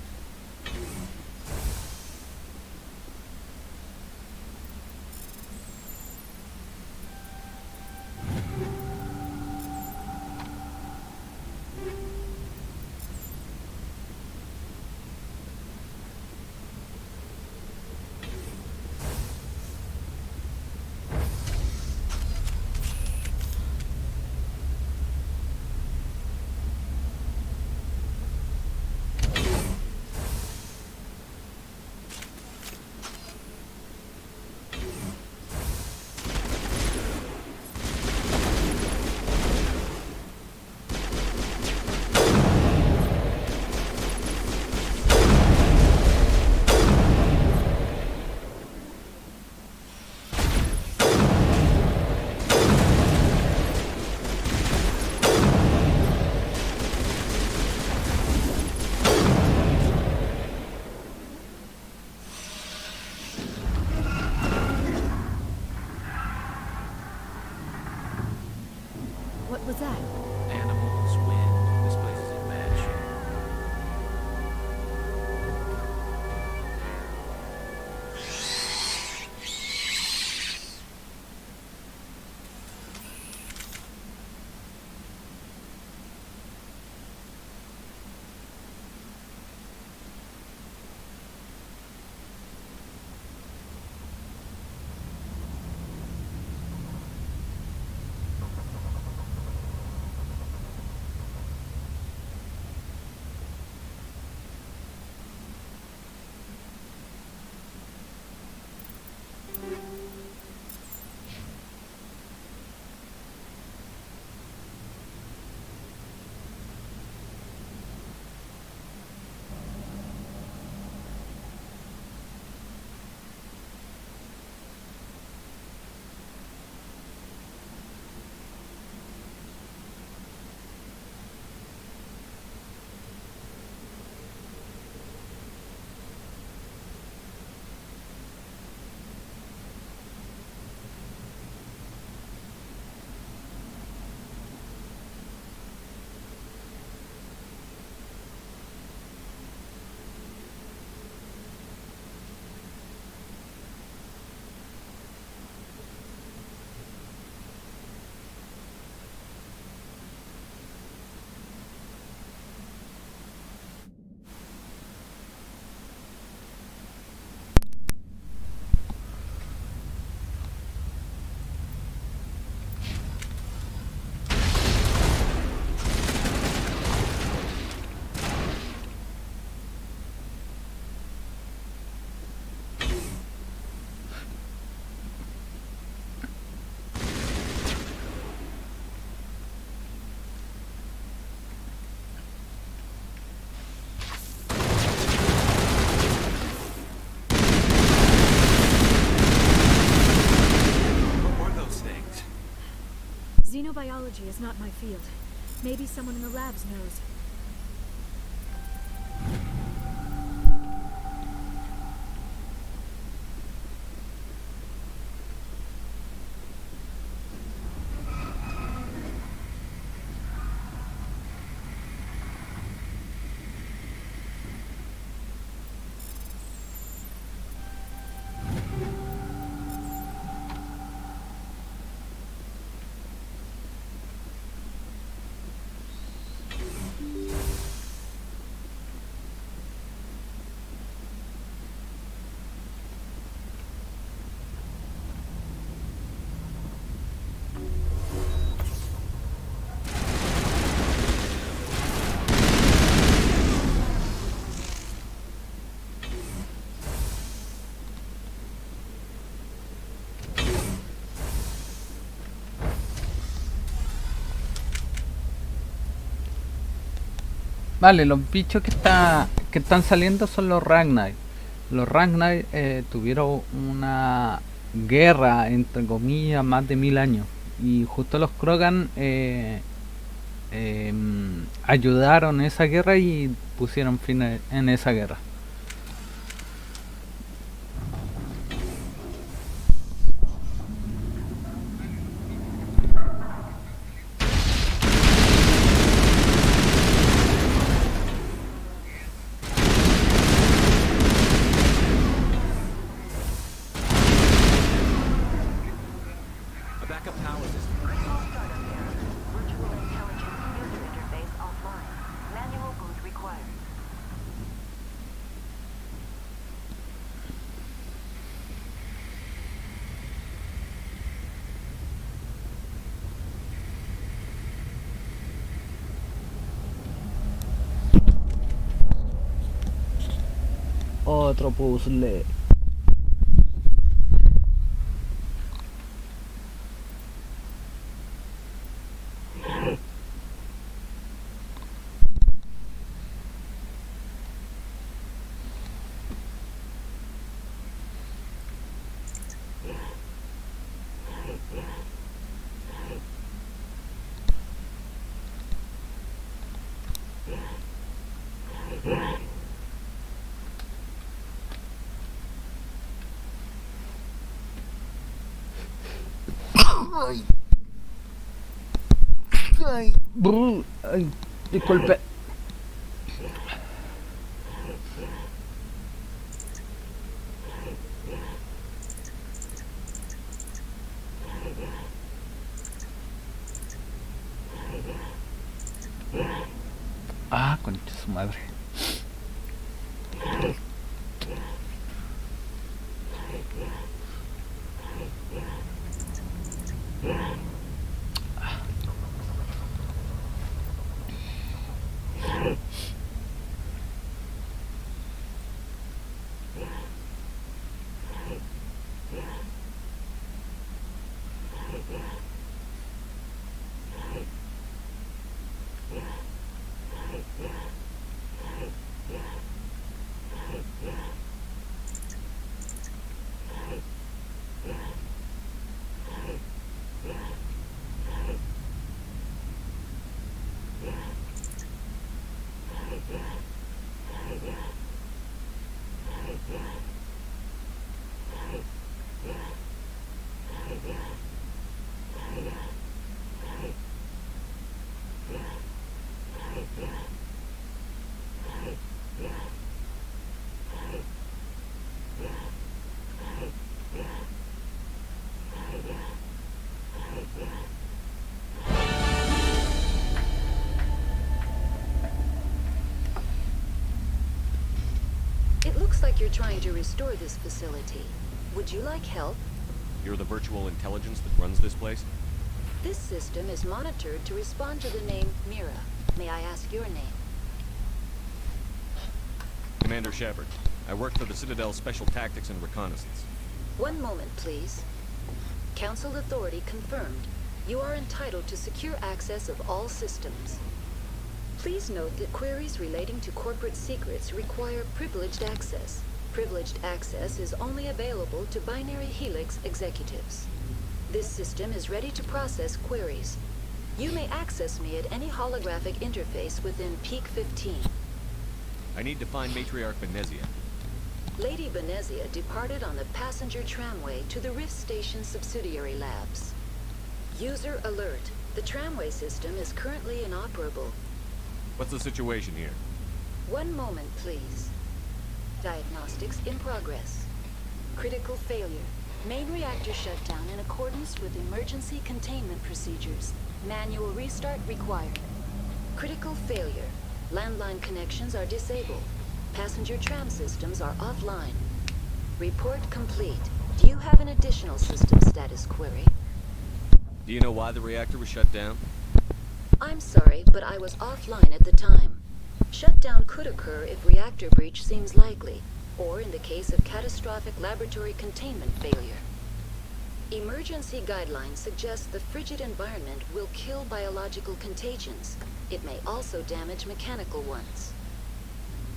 What was that? Animals, wind, this place is in bad shape. Xenobiology is not my field. Maybe someone in the labs knows. Vale, los bichos que están saliendo son los Ragnar. Los Ragnar tuvieron una guerra, entre comillas, más de 1000 años. Y justo los Krogan ayudaron en esa guerra y pusieron fin en esa guerra. Otro puzzle. Ay. Ay. Ay. Disculpe. Ah, concha su madre. It looks like you're trying to restore this facility. Would you like help? You're the virtual intelligence that runs this place? This system is monitored to respond to the name Mira. May I ask your name? Commander Shepard. I work for the Citadel's Special Tactics and Reconnaissance. One moment, please. Council authority confirmed. You are entitled to secure access of all systems. Please note that queries relating to corporate secrets require privileged access. Privileged access is only available to Binary Helix executives. This system is ready to process queries. You may access me at any holographic interface within Peak 15. I need to find Matriarch Venezia. Lady Venezia departed on the passenger tramway to the Rift Station subsidiary labs. User alert. The tramway system is currently inoperable. What's the situation here? One moment, please. Diagnostics in progress. Critical failure. Main reactor shutdown in accordance with emergency containment procedures. Manual restart required. Critical failure. Landline connections are disabled. Passenger tram systems are offline. Report complete. Do you have an additional system status query? Do you know why the reactor was shut down? I'm sorry, but I was offline at the time. Shutdown could occur if reactor breach seems likely, or in the case of catastrophic laboratory containment failure. Emergency guidelines suggest the frigid environment will kill biological contagions. It may also damage mechanical ones.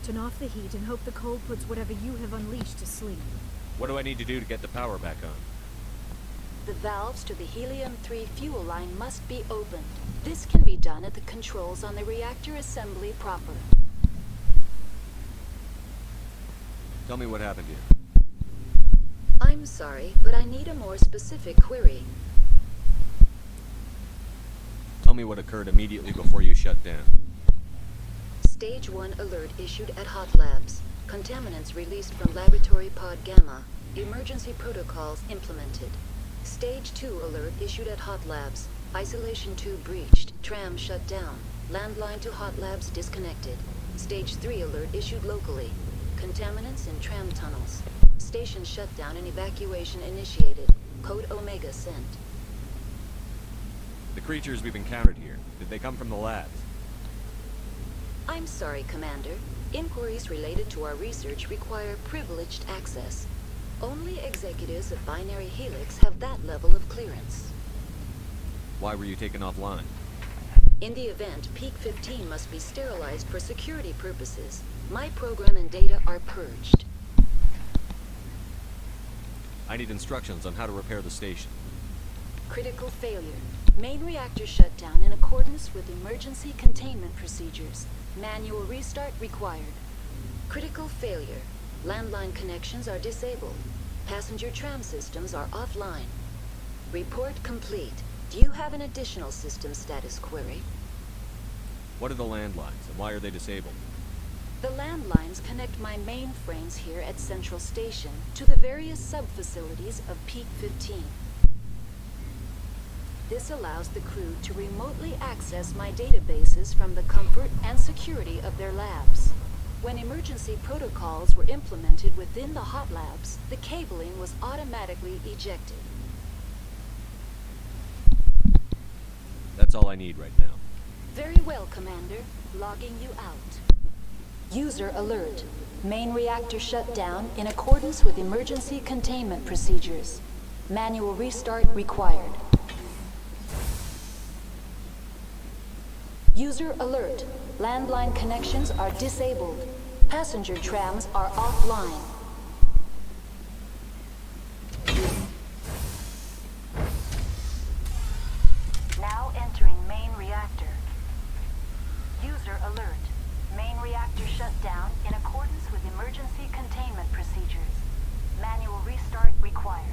Turn off the heat and hope the cold puts whatever you have unleashed to sleep. What do I need to do to get the power back on? The valves to the helium-3 fuel line must be opened. This can be done at the controls on the reactor assembly proper. Tell me what happened here. I'm sorry, but I need a more specific query. Tell me what occurred immediately before you shut down. Stage 1 alert issued at Hot Labs. Contaminants released from Laboratory Pod Gamma. Emergency protocols implemented. Stage 2 alert issued at Hot Labs. Isolation 2 breached. Tram shut down. Landline to Hot Labs disconnected. Stage 3 alert issued locally. Contaminants in tram tunnels. Station shutdown and evacuation initiated. Code Omega sent. The creatures we've encountered here, did they come from the labs? I'm sorry, Commander. Inquiries related to our research require privileged access. Only executives of Binary Helix have that level of clearance. Why were you taken offline? In the event, Peak 15 must be sterilized for security purposes. My program and data are purged. I need instructions on how to repair the station. Critical failure. Main reactor shutdown in accordance with emergency containment procedures. Manual restart required. Critical failure. Landline connections are disabled. Passenger tram systems are offline. Report complete. Do you have an additional system status query? What are the landlines, and why are they disabled? The landlines connect my mainframes here at Central Station to the various sub-facilities of Peak 15. This allows the crew to remotely access my databases from the comfort and security of their labs. When emergency protocols were implemented within the hot labs, the cabling was automatically ejected. That's all I need right now. Very well, Commander. Logging you out. User alert. Main reactor shut down in accordance with emergency containment procedures. Manual restart required. User alert. Landline connections are disabled. Passenger trams are offline. Now entering main reactor. User alert. Main reactor shut down in accordance with emergency containment procedures. Manual restart required.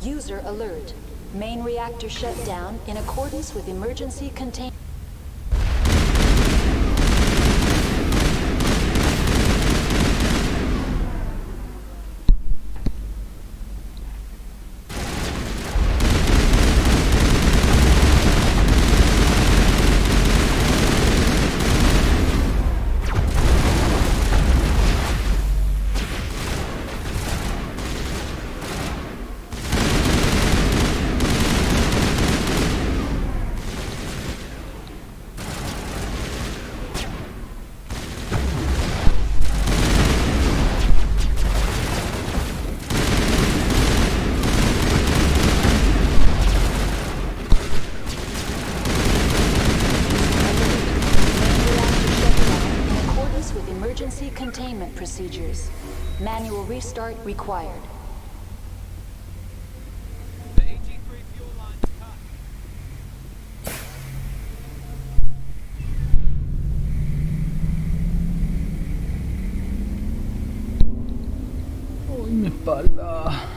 User alert. Main reactor shut down in accordance with emergency containment. Manual restart required. Uy, mi espalda.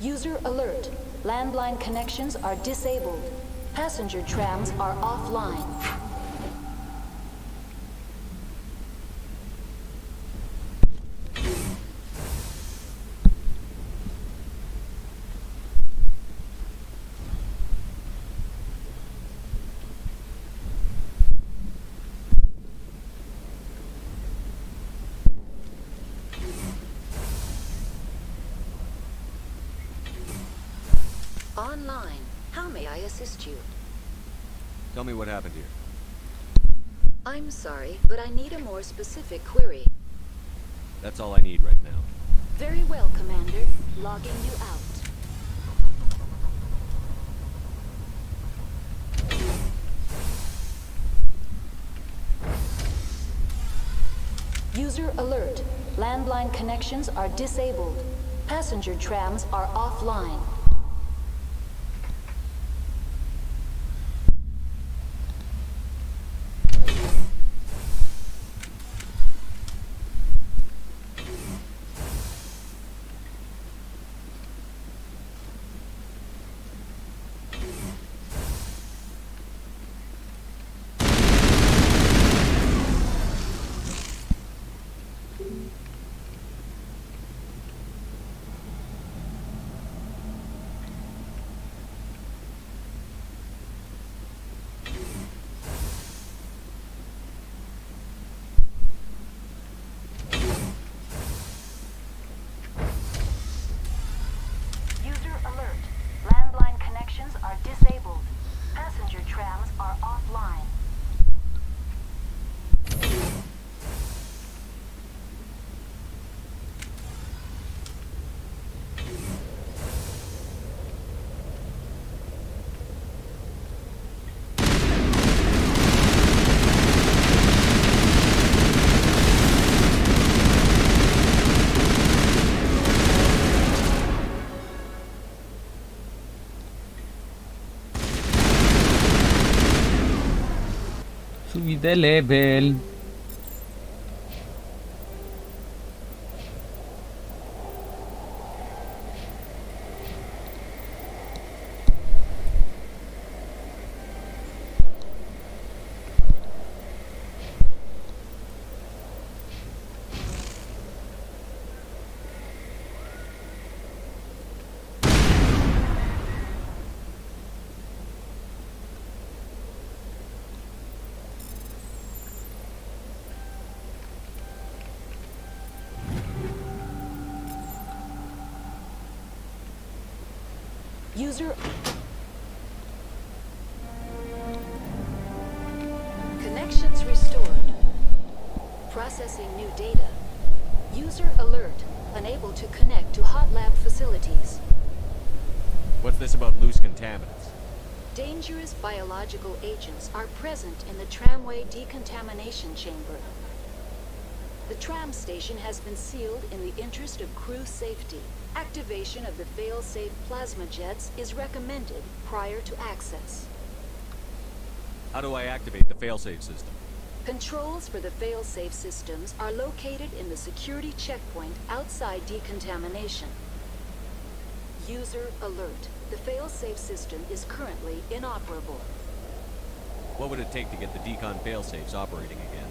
User alert. Landline connections are disabled. Passenger trams are offline. Online. How may I assist you? Tell me what happened here. I'm sorry, but I need a more specific query. That's all I need right now. Very well, Commander. Logging you out. User alert. Landline connections are disabled. Passenger trams are offline. User alert. Landline connections are disabled. Passenger trams are offline. Subí de level. User... Connections restored. Processing new data. User alert. Unable to connect to hot lab facilities. What's this about loose contaminants? Dangerous biological agents are present in the tramway decontamination chamber. The tram station has been sealed in the interest of crew safety. Activation of the fail-safe plasma jets is recommended prior to access. How do I activate the failsafe system? Controls for the fail-safe systems are located in the security checkpoint outside decontamination. User alert. The fail-safe system is currently inoperable. What would it take to get the decon failsafes operating again?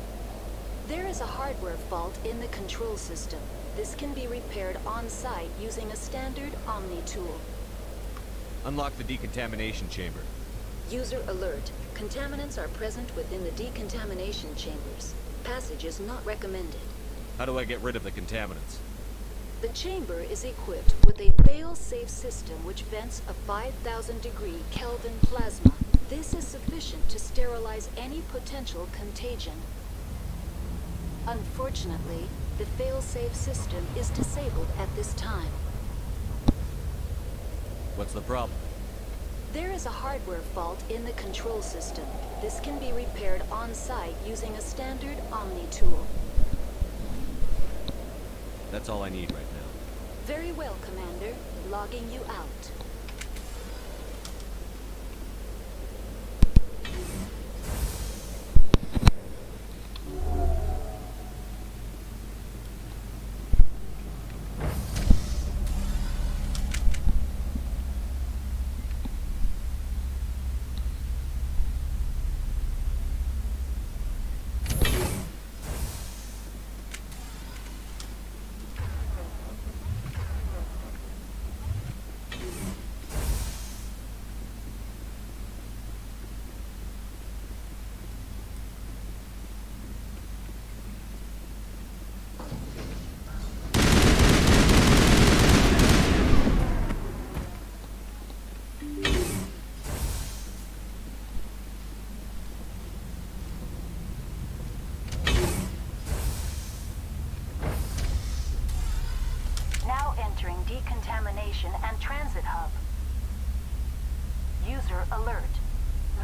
There is a hardware fault in the control system. This can be repaired on-site using a standard Omni tool. Unlock the decontamination chamber. User alert. Contaminants are present within the decontamination chambers. Passage is not recommended. How do I get rid of the contaminants? The chamber is equipped with a fail-safe system which vents a 5,000 degree Kelvin plasma. This is sufficient to sterilize any potential contagion. Unfortunately, the fail-safe system is disabled at this time. What's the problem? There is a hardware fault in the control system. This can be repaired on-site using a standard Omni tool. That's all I need right now. Very well, Commander. Logging you out. Decontamination and Transit Hub. User alert.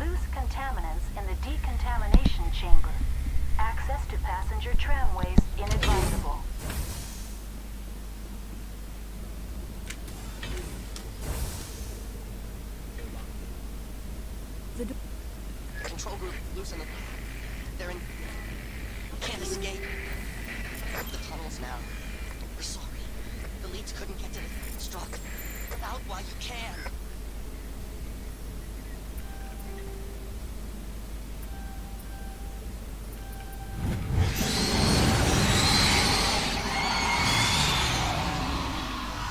Loose contaminants in the decontamination chamber. Access to passenger tramways inadvisable. Control group, loosen them. They're in... Can't escape. The tunnels now. We're sorry. The leads couldn't get to the struck. Out while you can.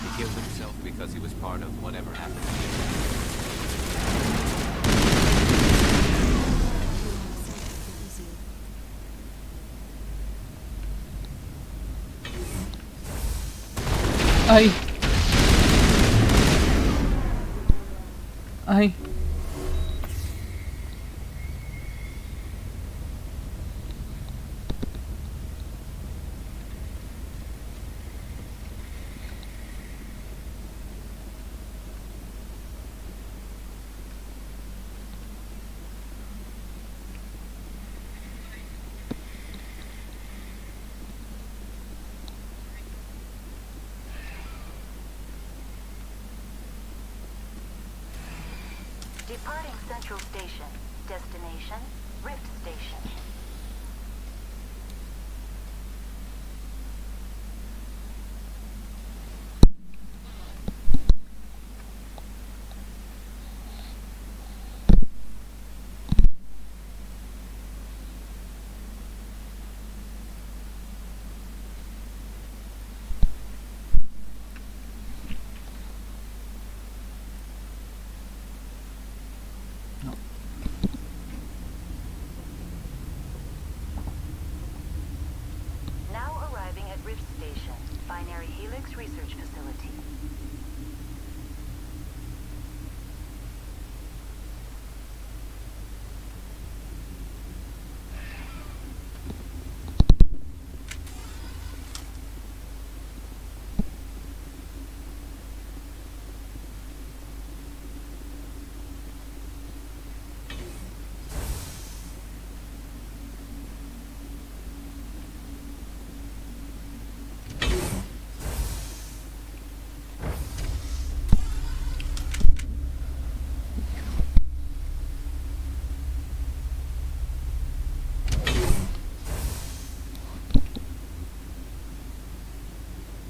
He killed himself because he was part of whatever happened to Ay. Ay. Departing Central Station. Destination, Rift Station. Now arriving at Rift Station, Binary Helix Research Facility.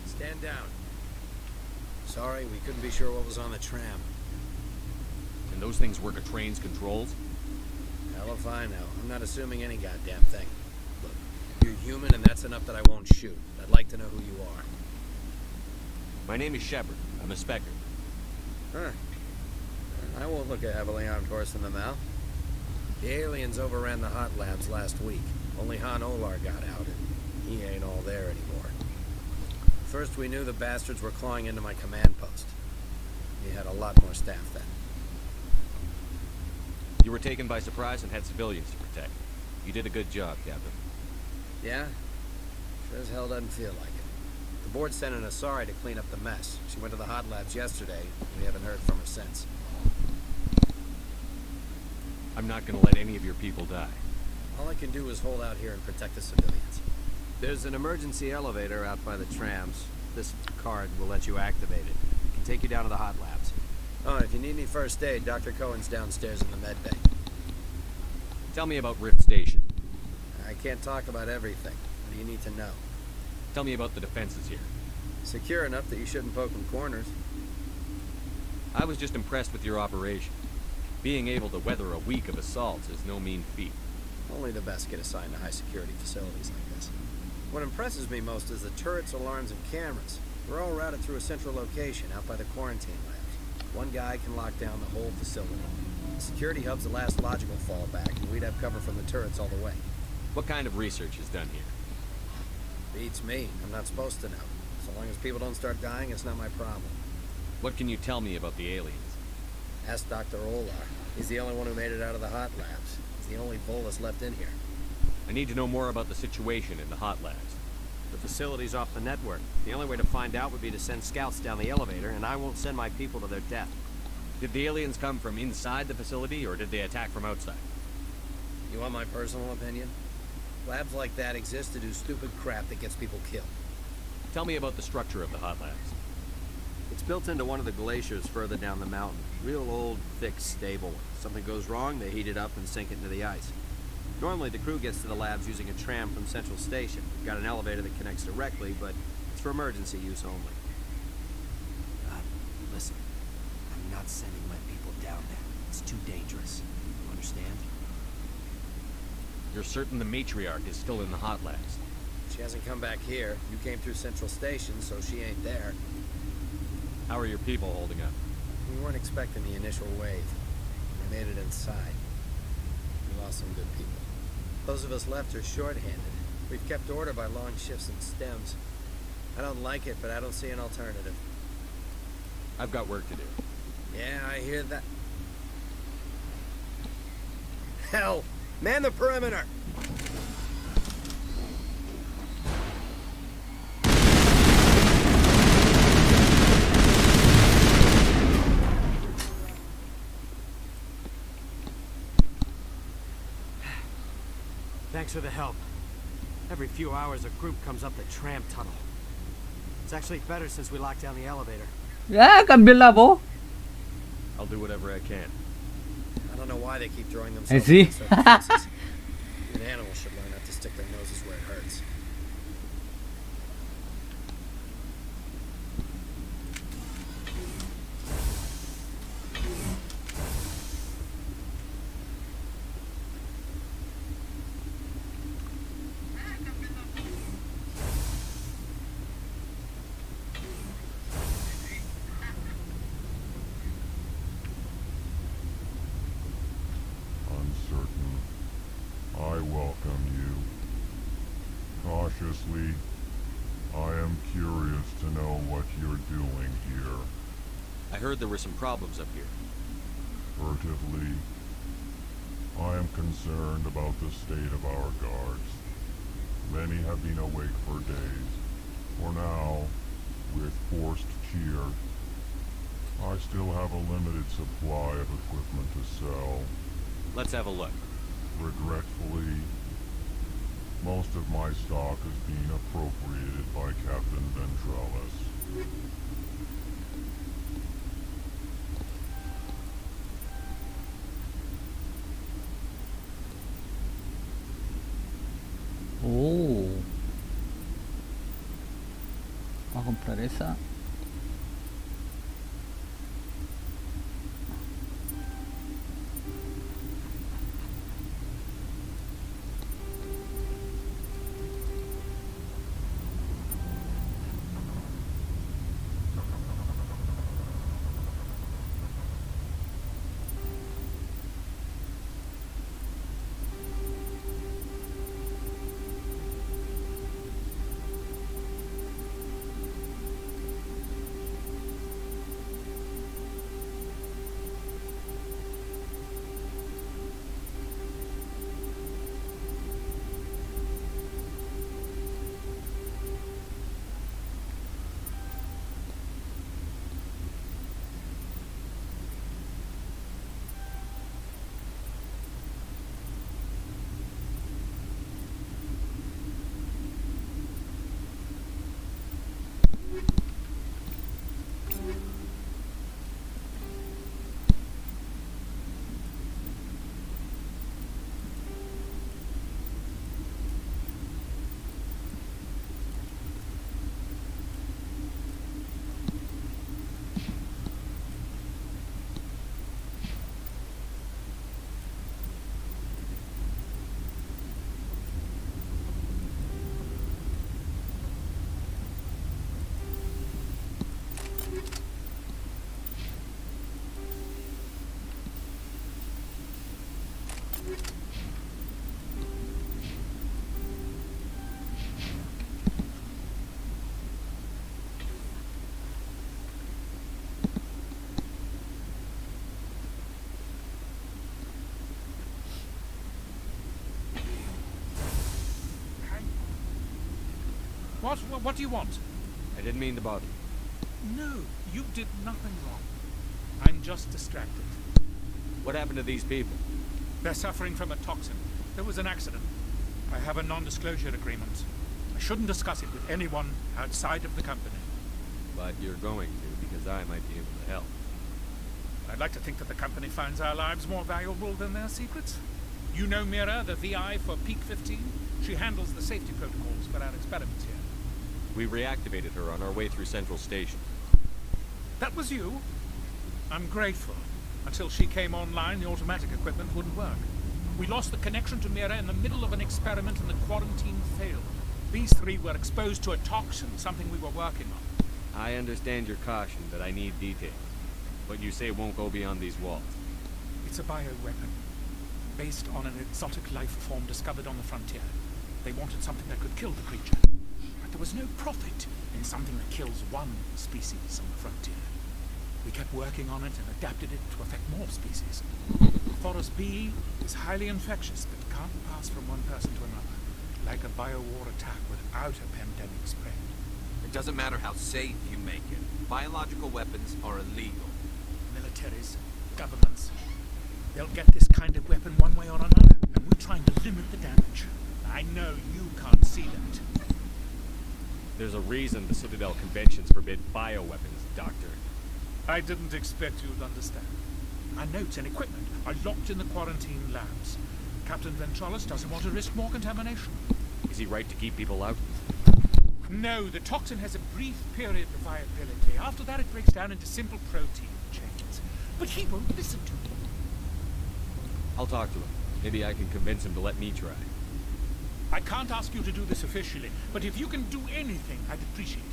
Stand down. Sorry, we couldn't be sure what was on the tram. Can those things work a train's controls? Hell if I know. I'm not assuming any goddamn thing. Look, you're human and that's enough that I won't shoot. I'd like to know who you are. My name is Shepard. I'm a Spectre. Huh. I won't look a heavily armed horse in the mouth. The aliens overran the hot labs last week. Only Han Olar got out, and he ain't all there anymore. First we knew the bastards were clawing into my command post. We had a lot more staff then. You were taken by surprise and had civilians to protect. You did a good job, Captain. Yeah? Sure as hell doesn't feel like it. The board sent an Asari to clean up the mess. She went to the hot labs yesterday, and we haven't heard from her since. I'm not gonna let any of your people die. All I can do is hold out here and protect the civilians. There's an emergency elevator out by the trams. This card will let you activate it. It can take you down to the hot labs. Oh, if you need any first aid, Dr. Cohen's downstairs in the med bay. Tell me about Rift Station. I can't talk about everything. What do you need to know? Tell me about the defenses here. Secure enough that you shouldn't poke them corners. I was just impressed with your operation. Being able to weather a week of assaults is no mean feat. Only the best get assigned to high-security facilities like this. What impresses me most is the turrets, alarms, and cameras. We're all routed through a central location out by the quarantine labs. One guy can lock down the whole facility. The security hub's the last logical fallback, and we'd have cover from the turrets all the way. What kind of research is done here? Beats me. I'm not supposed to know. So long as people don't start dying, it's not my problem. What can you tell me about the aliens? Ask Dr. Olar. He's the only one who made it out of the hot labs. He's the only Volus left in here. I need to know more about the situation in the hot labs. The facility's off the network. The only way to find out would be to send scouts down the elevator, and I won't send my people to their death. Did the aliens come from inside the facility, or did they attack from outside? You want my personal opinion? Labs like that exist to do stupid crap that gets people killed. Tell me about the structure of the hot labs. It's built into one of the glaciers further down the mountain. Real old, thick, stable one. Something goes wrong, they heat it up and sink it into the ice. Normally, the crew gets to the labs using a tram from Central Station. We've got an elevator that connects directly, but it's for emergency use only. Listen, I'm not sending my people down there. It's too dangerous. You understand? You're certain the matriarch is still in the hot labs? She hasn't come back here. You came through Central Station, so she ain't there. How are your people holding up? We weren't expecting the initial wave. We made it inside. We lost some good people. Those of us left are short-handed. We've kept order by long shifts and stems. I don't like it, but I don't see an alternative. I've got work to do. Yeah, I hear that. Hell! Man the perimeter! Thanks for the help. Every few hours a group comes up the tram tunnel. It's actually better since we locked down the elevator. Ya, cambió la voz. I'll do whatever I can. I don't know why they keep throwing themselves Sí. against our defenses. Even animals should learn not to stick their noses where it hurts. Uncertain. I welcome you. Cautiously, I am curious to know what you're doing here. I heard there were some problems up here. Furtively, I am concerned about the state of our guards. Many have been awake for days. For now, with forced cheer, I still have a limited supply of equipment to sell. Let's have a look. Regretfully, most of my stock is being appropriated by Captain Ventrellis. Oh. Vamos a comprar esa. What do you want? I didn't mean to bother you. No, you did nothing wrong. I'm just distracted. What happened to these people? They're suffering from a toxin. There was an accident. I have a non-disclosure agreement. I shouldn't discuss it with anyone outside of the company. But you're going to, because I might be able to help. I'd like to think that the company finds our lives more valuable than their secrets. You know Mira, the VI for Peak 15? She handles the safety protocols for our experiments here. We reactivated her on our way through Central Station. That was you? I'm grateful. Until she came online, the automatic equipment wouldn't work. We lost the connection to Mira in the middle of an experiment and the quarantine failed. These three were exposed to a toxin, something we were working on. I understand your caution, but I need details. But you say it won't go beyond these walls. It's a bioweapon, based on an exotic life form discovered on the frontier. They wanted something that could kill the creature. But there was no profit in something that kills one species on the frontier. We kept working on it and adapted it to affect more species. Forest B is highly infectious, but can't pass from one person to another, like a biowar attack without a pandemic spread. It doesn't matter how safe you make it. Biological weapons are illegal. Militaries, governments, they'll get this kind of weapon one way or another, and we're trying to limit the damage. I know you can't see that. There's a reason the Citadel conventions forbid bioweapons, Doctor. I didn't expect you'd understand. Our notes and equipment are locked in the quarantine labs. Captain Ventralis doesn't want to risk more contamination. Is he right to keep people out? No, the toxin has a brief period of viability. After that, it breaks down into simple protein chains. But he won't listen to me. I'll talk to him. Maybe I can convince him to let me try. I can't ask you to do this officially, but if you can do anything, I'd appreciate it.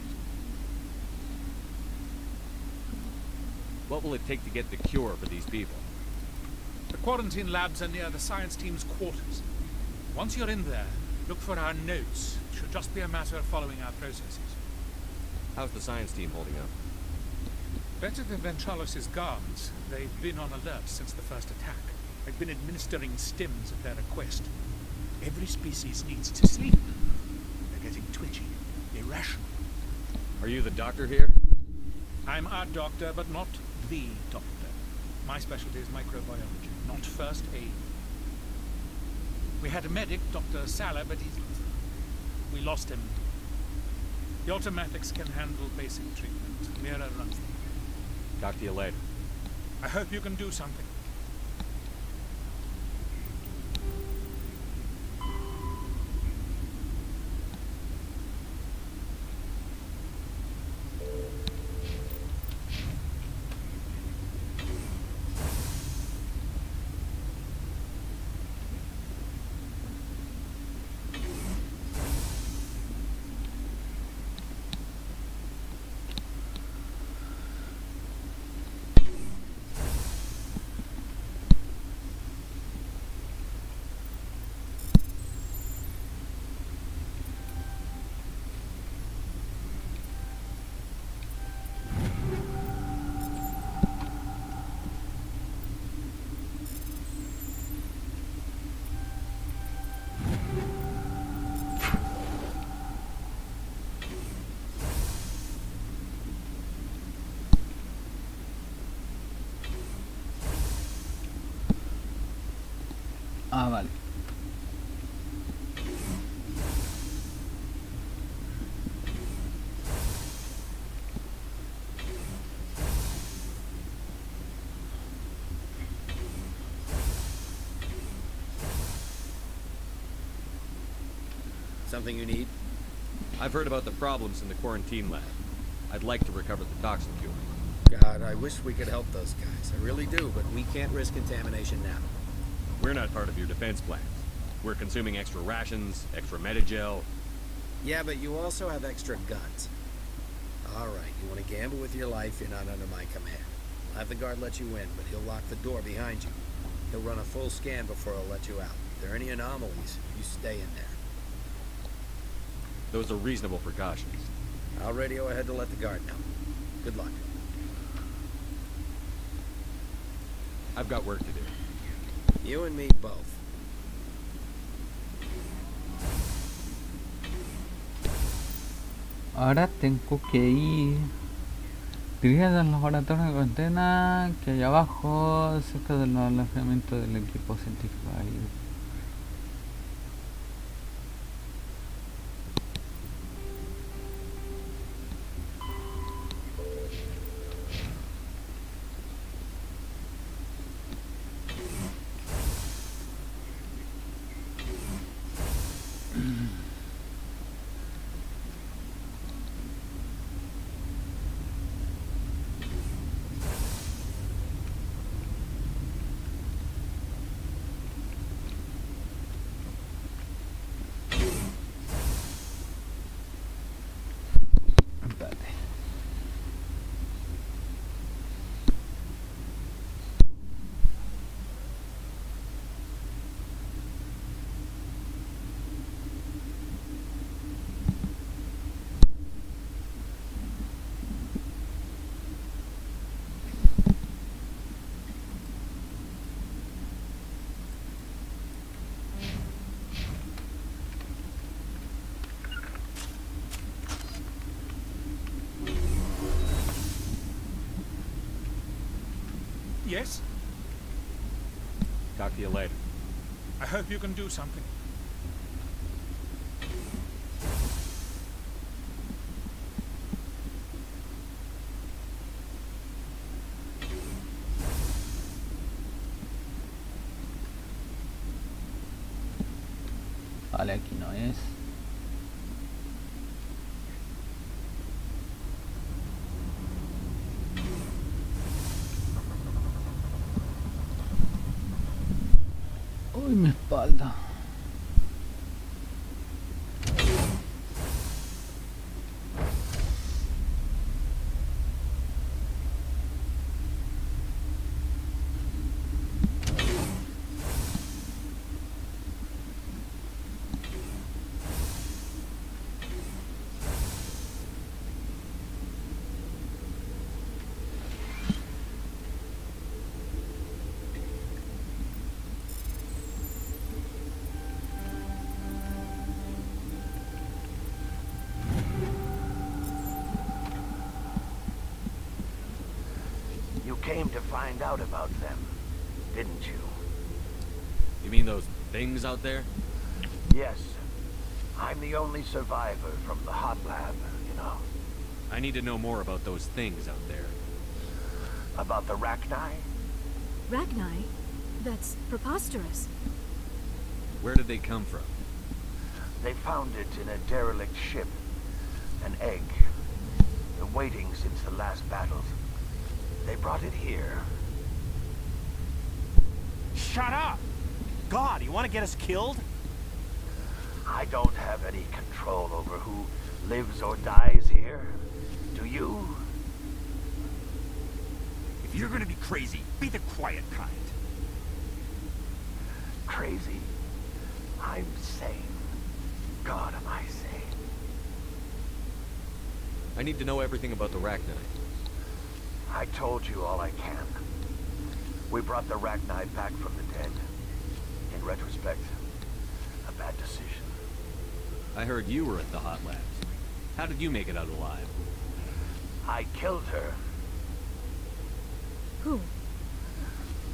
What will it take to get the cure for these people? The quarantine labs are near the science team's quarters. Once you're in there, look for our notes. It should just be a matter of following our processes. How's the science team holding up? Better than Ventralis' guards. They've been on alert since the first attack. I've been administering stims at their request. Every species needs to sleep. They're getting twitchy, irrational. Are you the doctor here? I'm our doctor, but not the doctor. My specialty is microbiology, not first aid. We had a medic, Dr. Sala, but we lost him. The automatics can handle basic treatment. Mira runs them. Talk to you later. I hope you can do something. Ah, vale. Something you need? I've heard about the problems in the quarantine lab. I'd like to recover the toxin cure. God, I wish we could help those guys. I really do, but we can't risk contamination now. We're not part of your defense plans. We're consuming extra rations, extra Medigel. Yeah, but you also have extra guns. All right, you want to gamble with your life, you're not under my command. I'll have the guard let you in, but he'll lock the door behind you. He'll run a full scan before he'll let you out. If there are any anomalies, you stay in there. Those are reasonable precautions. I'll radio ahead to let the guard know. Good luck. I've got work to do. You and me both. Ahora tengo que ir. Dirige al laboratorio de cuarentena que hay abajo, cerca del alojamiento del equipo científico. Ahí. Yes? Talk to you later. I hope you can do something. Vale, aquí no es. Uy, mi espalda. You came to find out about them, didn't you? You mean those things out there? Yes. I'm the only survivor from the hot lab, you know. I need to know more about those things out there. About the Rachni? Rachni? That's preposterous. Where did they come from? They found it in a derelict ship. An egg. Been waiting since the last battles. They brought it here. Shut up! God, you want to get us killed? I don't have any control over who lives or dies here. Do you? If you're gonna be crazy, be the quiet kind. Crazy? I'm sane. God, am I sane? I need to know everything about the Rachni. I told you all I can. We brought the Rachni back from the dead. In retrospect, a bad decision. I heard you were at the hot labs. How did you make it out alive? I killed her. Who?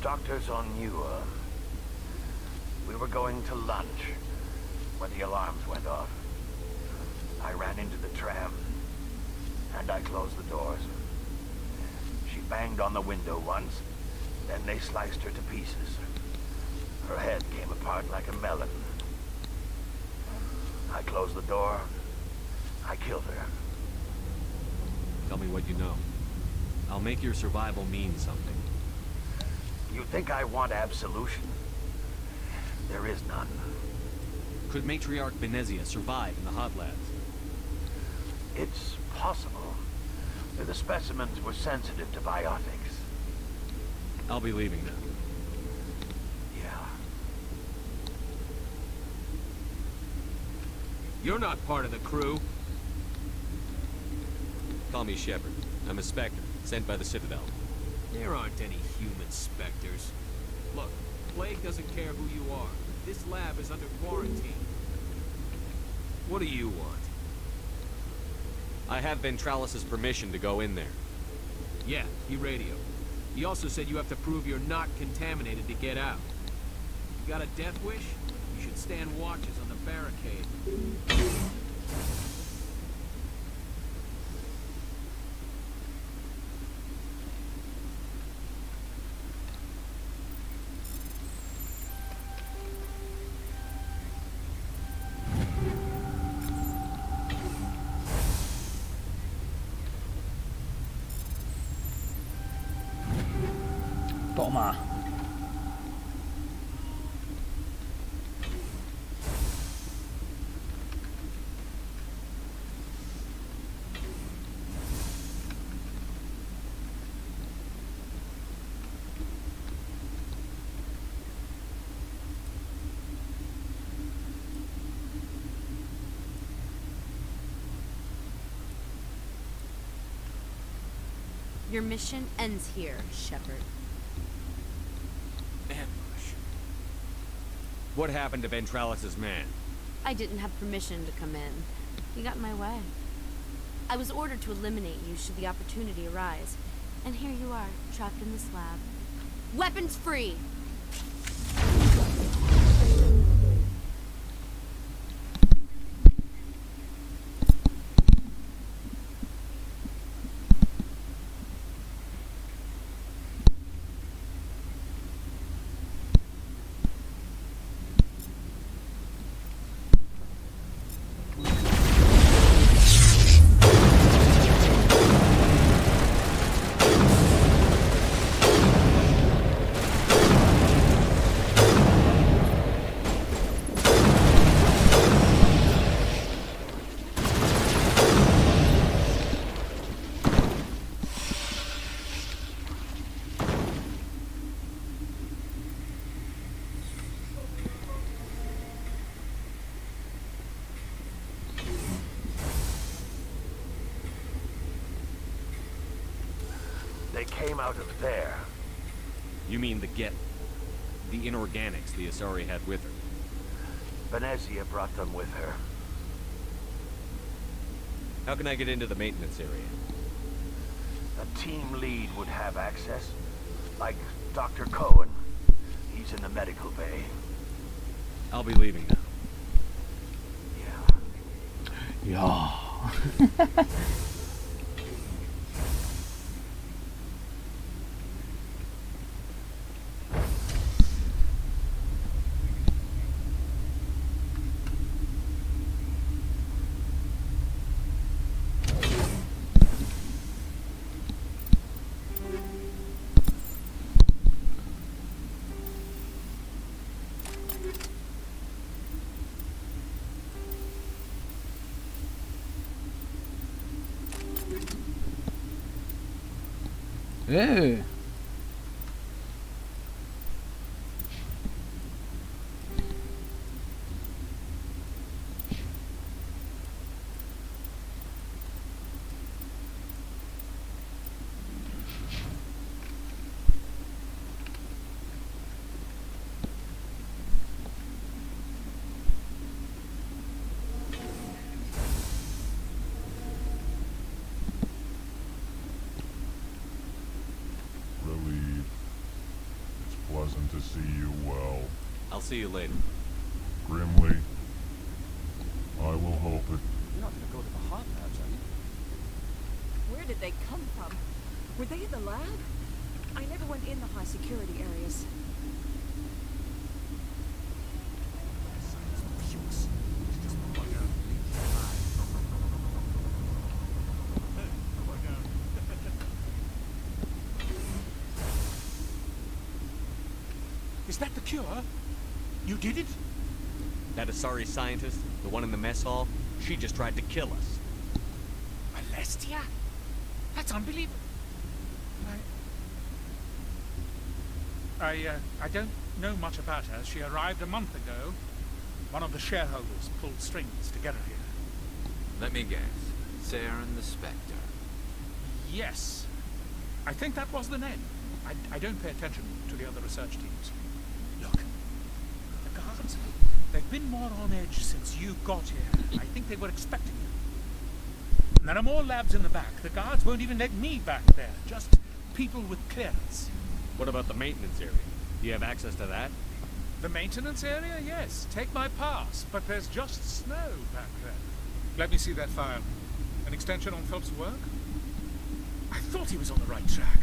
Doctors on Eua. We were going to lunch when the alarms went off. I ran into the tram, and I closed the doors. She banged on the window once, then they sliced her to pieces. Her head came apart like a melon. I closed the door. I killed her. Tell me what you know. I'll make your survival mean something. You think I want absolution? There is none. Could Matriarch Venezia survive in the hot labs? It's possible. The specimens were sensitive to biotics. I'll be leaving now. Yeah. You're not part of the crew. Call me Shepard. I'm a Spectre, sent by the Citadel. There aren't any human specters. Look, Plague doesn't care who you are. This lab is under quarantine. What do you want? I have Ventralis' permission to go in there. Yeah, he radioed. He also said you have to prove you're not contaminated to get out. You got a death wish? You should stand watches on the barricade. Toma. Your mission ends here, Shepard. Ambush. What happened to Ventralis' man? I didn't have permission to come in. He got in my way. I was ordered to eliminate you should the opportunity arise. And here you are, trapped in this lab. Weapons free! They came out of there. You mean the inorganics the Asari had with her? Venezia brought them with her. How can I get into the maintenance area? A team lead would have access. Like Dr. Cohen. He's in the medical bay. I'll be leaving now. Yeah. Eh. Relieved. It's pleasant to see you well. I'll see you later. Grimly. I will hope it. You're not gonna go to the hot labs, are you? Where did they come from? Were they in the lab? I never went in the high security areas. Is that the cure? You did it? That Asari scientist, the one in the mess hall, she just tried to kill us. Molestia? That's unbelievable. I don't know much about her. She arrived a month ago. One of the shareholders pulled strings to get her here. Let me guess. Saren the Spectre. Yes. I think that was the name. I don't pay attention to the other research teams. Look. The guards. They've been more on edge since you got here. I think they were expecting you. And there are more labs in the back. The guards won't even let me back there. Just people with clearance. What about the maintenance area? Do you have access to that? The maintenance area? Yes. Take my pass. But there's just snow back there. Let me see that file. An extension on Phelps' work? I thought he was on the right track.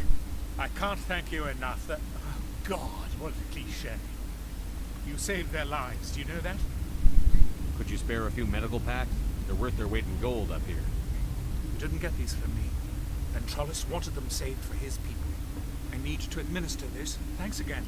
I can't thank you enough. That... Oh, God, what a cliche. You saved their lives. Do you know that? Could you spare a few medical packs? They're worth their weight in gold up here. You didn't get these from me. Then Trollis wanted them saved for his people. I need to administer this. Thanks again.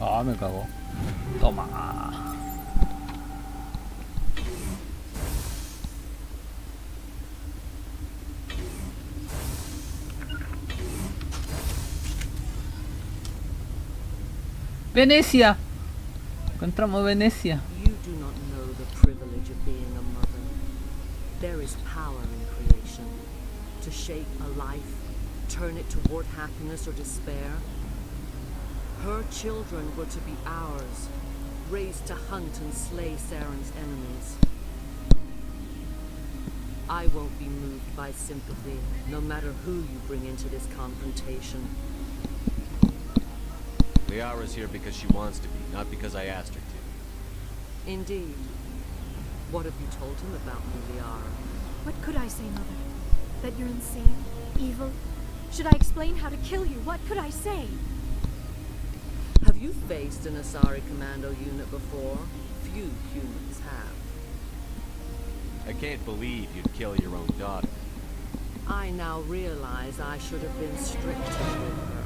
Ah, me cagó. Toma. Venecia. Encontramos Venecia. You do not know the privilege of being a mother. There is power in creation. To shape a life, turn it toward happiness or despair. Her children were to be ours, raised to hunt and slay Saren's enemies. I won't be moved by sympathy, no matter who you bring into this confrontation. Liara's here because she wants to be, not because I asked her to. Indeed. What have you told him about me, Liara? What could I say, Mother? That you're insane? Evil? Should I explain how to kill you? What could I say? Have you faced an Asari commando unit before? Few humans have. I can't believe you'd kill your own daughter. I now realize I should have been stricter with her.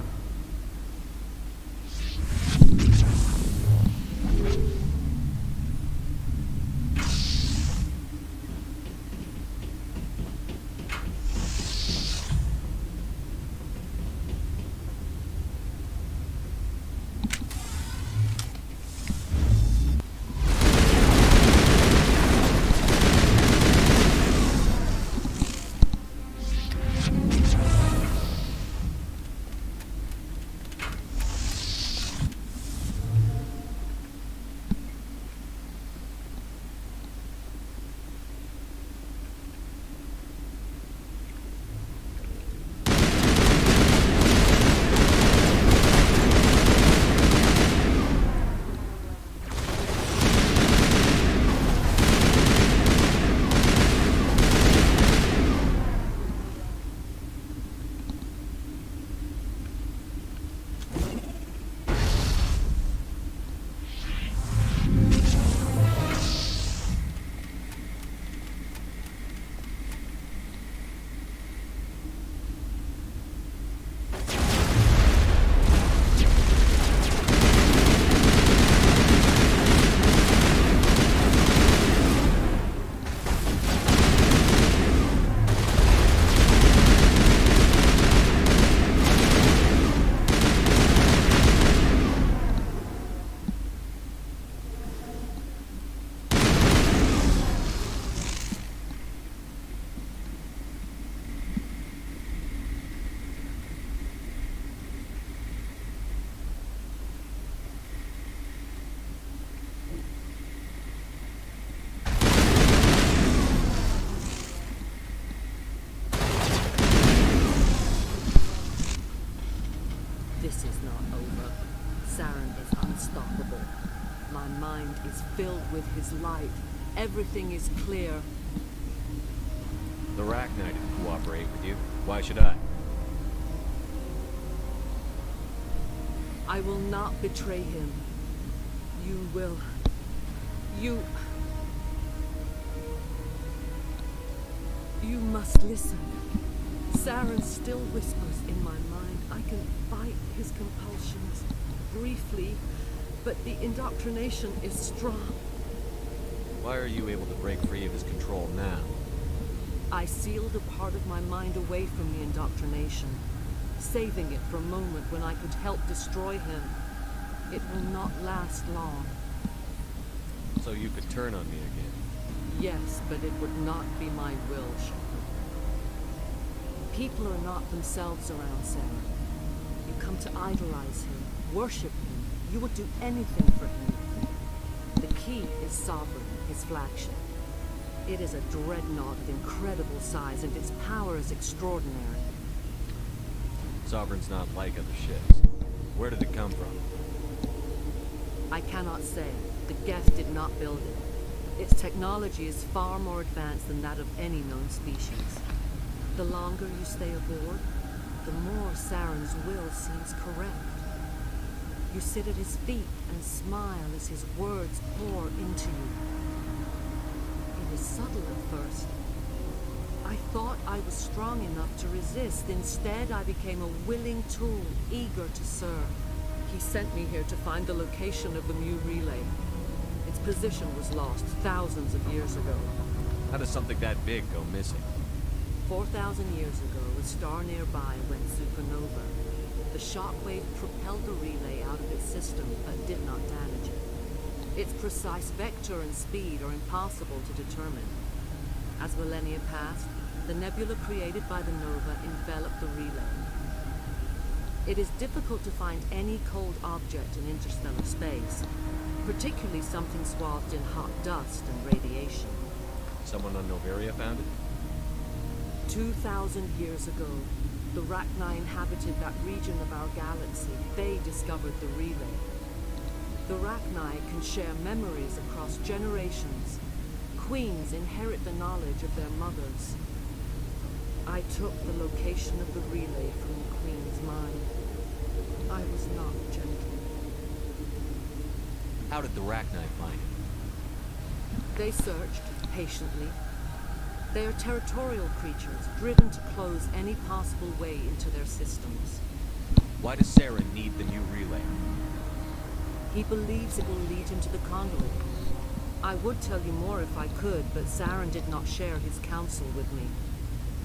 This is not over. Saren is unstoppable. My mind is filled with his light. Everything is clear. The Rachni didn't cooperate with you. Why should I? I will not betray him. You will. You must listen. Saren still whispers in my mind. I can fight his compulsions briefly, but the indoctrination is strong. Why are you able to break free of his control now? I sealed a part of my mind away from the indoctrination, saving it for a moment when I could help destroy him. It will not last long. So you could turn on me again? Yes, but it would not be my will, Shepard. People are not themselves around Saren. You come to idolize him, worship him. You would do anything for him. The key is Sovereign, his flagship. It is a dreadnought of incredible size, and its power is extraordinary. Sovereign's not like other ships. Where did it come from? I cannot say. The Geth did not build it. Its technology is far more advanced than that of any known species. The longer you stay aboard, the more Saren's will seems correct. You sit at his feet and smile as his words pour into you. It is subtle at first. I thought I was strong enough to resist. Instead, I became a willing tool, eager to serve. He sent me here to find the location of the Mu relay. Its position was lost thousands of years ago. How does something that big go missing? 4,000 years ago, a star nearby went supernova. The shockwave propelled the relay out of its system, but did not damage it. Its precise vector and speed are impossible to determine. As millennia passed, the nebula created by the nova enveloped the relay. It is difficult to find any cold object in interstellar space, particularly something swathed in hot dust and radiation. Someone on Noveria found it? 2,000 years ago, the Rachni inhabited that region of our galaxy. They discovered the relay. The Rachni can share memories across generations. Queens inherit the knowledge of their mothers. I took the location of the relay from the Queen's mind. I was not gentle. How did the Rachni find it? They searched patiently. They are territorial creatures, driven to close any possible way into their systems. Why does Saren need the new relay? He believes it will lead him to the conduit. I would tell you more if I could, but Saren did not share his counsel with me.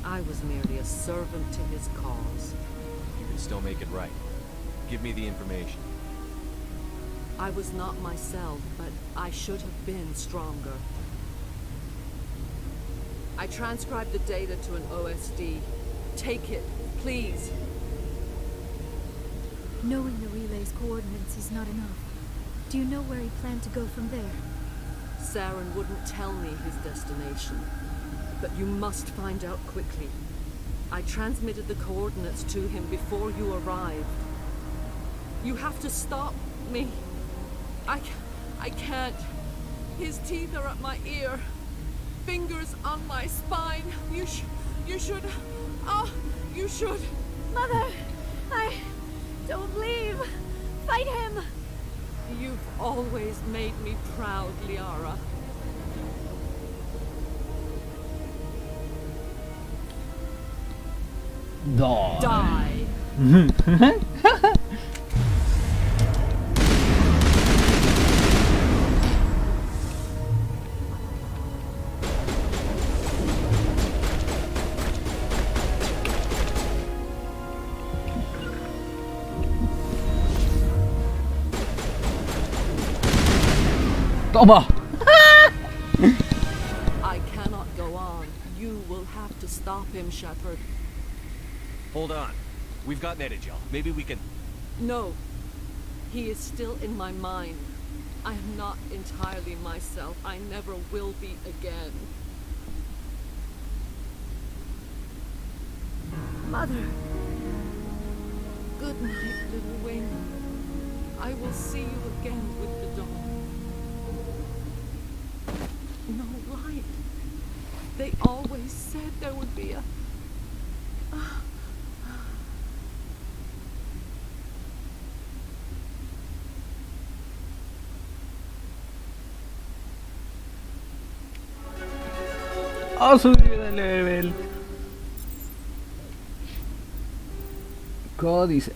I was merely a servant to his cause. You can still make it right. Give me the information. I was not myself, but I should have been stronger. I transcribed the data to an OSD. Take it, please. Knowing the relay's coordinates is not enough. Do you know where he planned to go from there? Saren wouldn't tell me his destination, but you must find out quickly. I transmitted the coordinates to him before you arrived. You have to stop me. I can't. His teeth are at my ear. Fingers on my spine. You should. Mother! Don't leave! Fight him! You've always made me proud, Liara. Die! Toma! I cannot go on. You will have to stop him, Shepard. Hold on. We've got Netagel. Maybe we can... No. He is still in my mind. I am not entirely myself. I never will be again. Mother! Good Good night, little wing. I will see you again with the dawn. No light. They always said there would be a... ¡Oh, subí de level! Códice.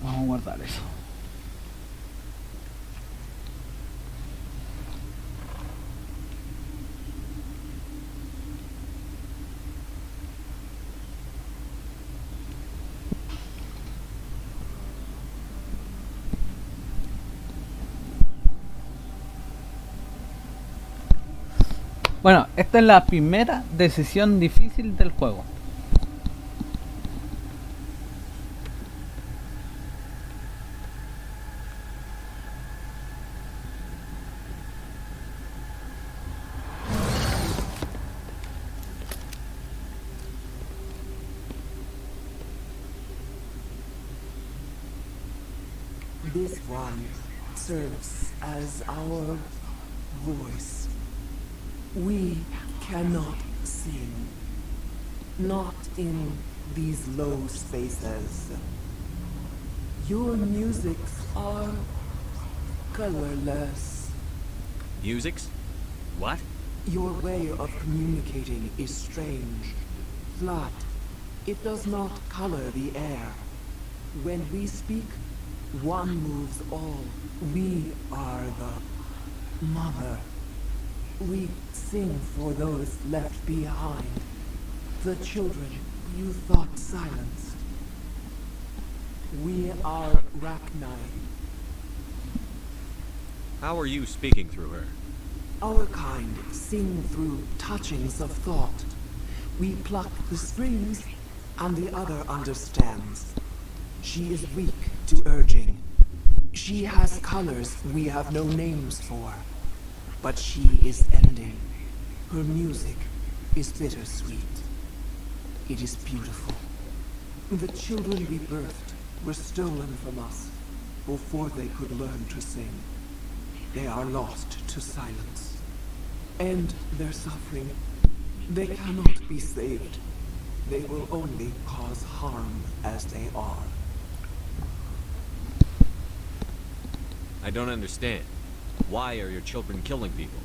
Vamos a guardar eso. Bueno, esta es la primera decisión difícil del juego. This one serves as our voice. We cannot sing. Not in these low spaces. Your musics are colorless. Musics? What? Your way of communicating is strange. Flat. It does not color the air. When we speak, one moves all. We are the mother. We sing for those left behind. The children you thought silenced. We are Rachni. How are you speaking through her? Our kind sing through touchings of thought. We pluck the strings, and the other understands. She is weak to urging. She has colors we have no names for. But she is ending. Her music is bittersweet. It is beautiful. The children we birthed were stolen from us before they could learn to sing. They are lost to silence. End their suffering. They cannot be saved. They will only cause harm as they are. I don't understand. Why are your children killing people?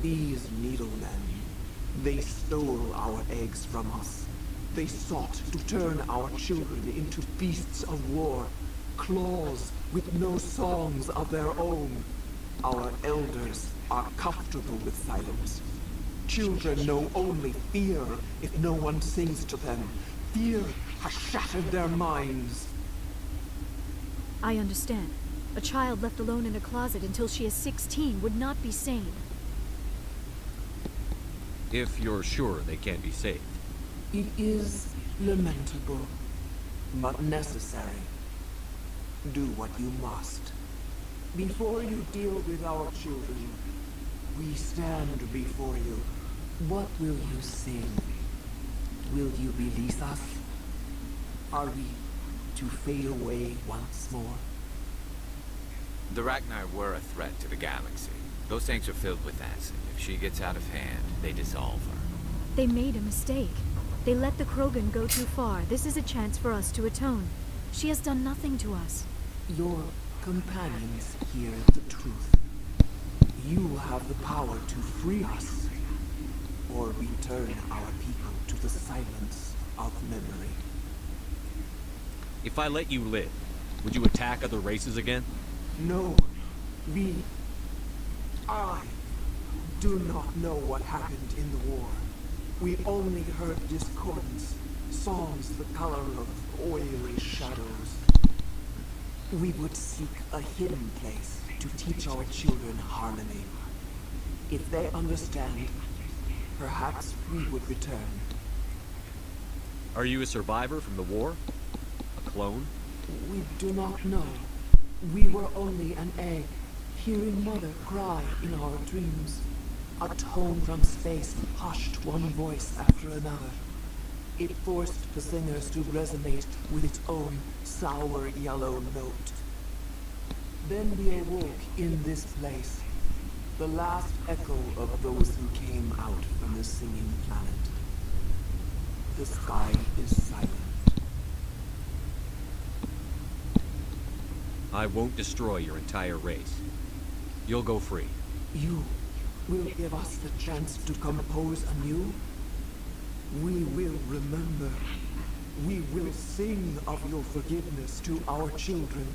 These needlemen, they stole our eggs from us. They sought to turn our children into beasts of war, claws with no songs of their own. Our elders are comfortable with silence. Children know only fear if no one sings to them. Fear has shattered their minds. I understand. A child left alone in a closet until she is 16 would not be sane. If you're sure they can't be saved. It is lamentable, but necessary. Do what you must. Before you deal with our children, we stand before you. What will you sing? Will you release us? Are we to fade away once more? The Rachni were a threat to the galaxy. Those tanks are filled with acid. If she gets out of hand, they dissolve her. They made a mistake. They let the Krogan go too far. This is a chance for us to atone. She has done nothing to us. Your companions hear the truth. You have the power to free us, or return our people to the silence of memory. If I let you live, would you attack other races again? No, I do not know what happened in the war. We only heard discordance, songs the color of oily shadows. We would seek a hidden place to teach our children harmony. If they understand, perhaps we would return. Are you a survivor from the war? A clone? We do not know. We were only an egg, hearing Mother cry in our dreams. A tone from space hushed one voice after another. It forced the singers to resonate with its own sour yellow note. Then we awoke in this place, the last echo of those who came out from the singing planet. The sky is silent. I won't destroy your entire race. You'll go free. You will give us the chance to compose anew? We will remember. We will sing of your forgiveness to our children.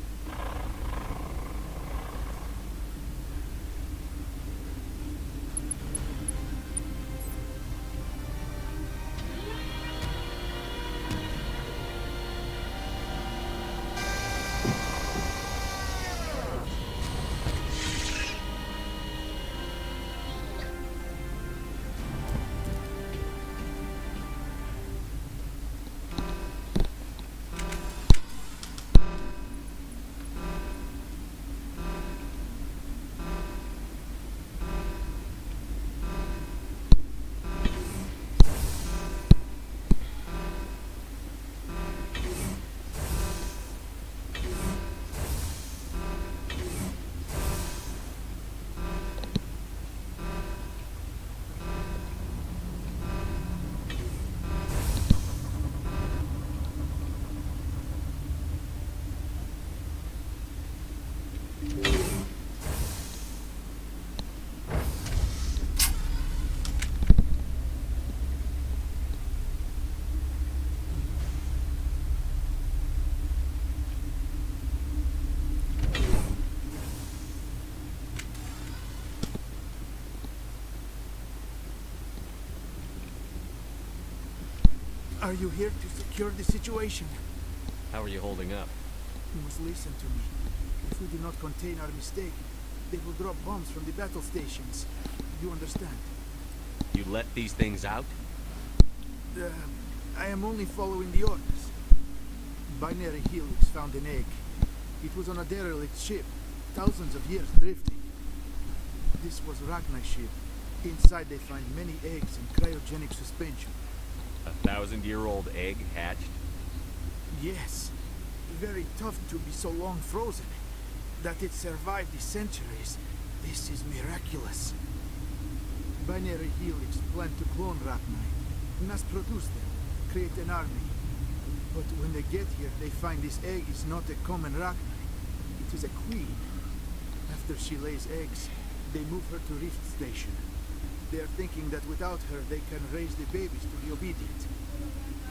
Are you here to secure the situation? How are you holding up? You must listen to me. If we do not contain our mistake, they will drop bombs from the battle stations. You understand? You let these things out? I am only following the orders. Binary Helix found an egg. It was on a derelict ship, thousands of years drifting. This was Ragnar's ship. Inside they find many eggs in cryogenic suspension. 1,000-year-old egg hatched? Yes. Very tough to be so long frozen. That it survived the centuries. This is miraculous. Binary Helix planned to clone Ragnar, mass produce them, create an army. But when they get here, they find this egg is not a common Ragnar. It is a queen. After she lays eggs, they move her to Rift Station. They are thinking that without her, they can raise the babies to be obedient.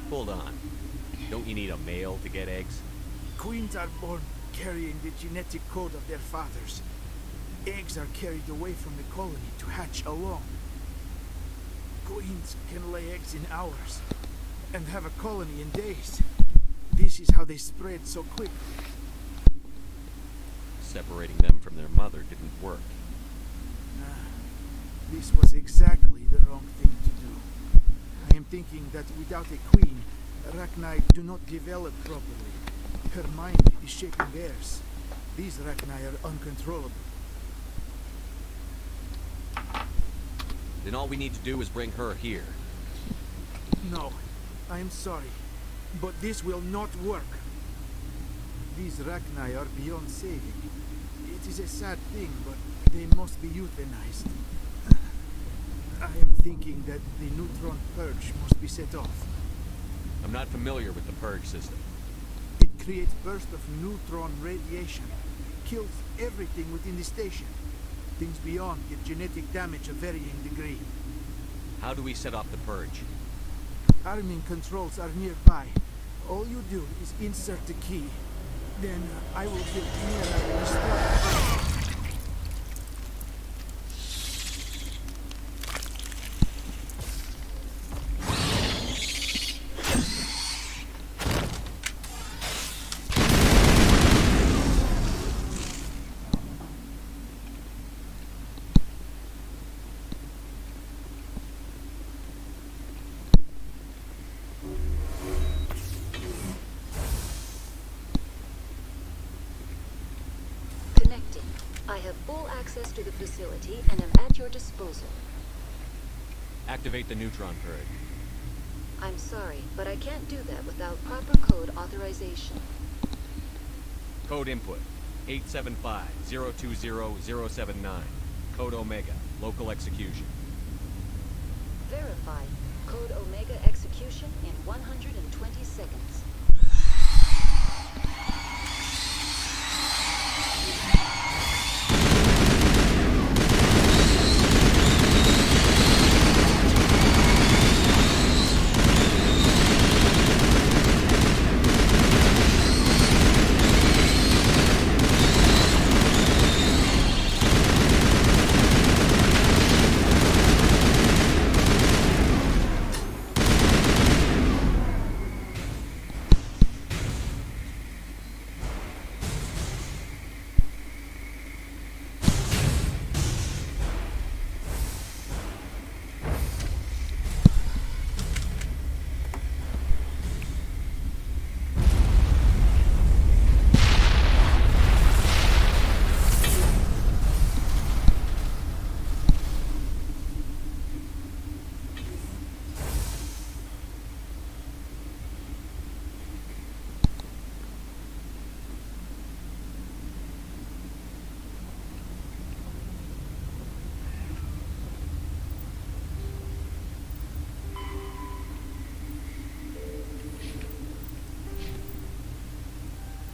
Hold on. Don't you need a male to get eggs? Queens are born carrying the genetic code of their fathers. Eggs are carried away from the colony to hatch alone. Queens can lay eggs in hours and have a colony in days. This is how they spread so quickly. Separating them from their mother didn't work. This was exactly the wrong thing to do. I am thinking that without a queen, Ragnar do not develop properly. Her mind is shaping theirs. These Ragnar are uncontrollable. Then all we need to do is bring her here. No, I am sorry, but this will not work. These Ragnar are beyond saving. It is a sad thing, but they must be euthanized. I am thinking that the neutron purge must be set off. I'm not familiar with the purge system. It creates bursts of neutron radiation, kills everything within the station. Things beyond get genetic damage of varying degree. How do we set off the purge? Arming controls are nearby. All you do is insert the key. Then I will get near and start. have full access to the facility and am at your disposal. Activate the neutron turret. I'm sorry, but I can't do that without proper code authorization. Code input 875-020-079. Code Omega. Local execution. Verified. Code Omega execution in 120 seconds.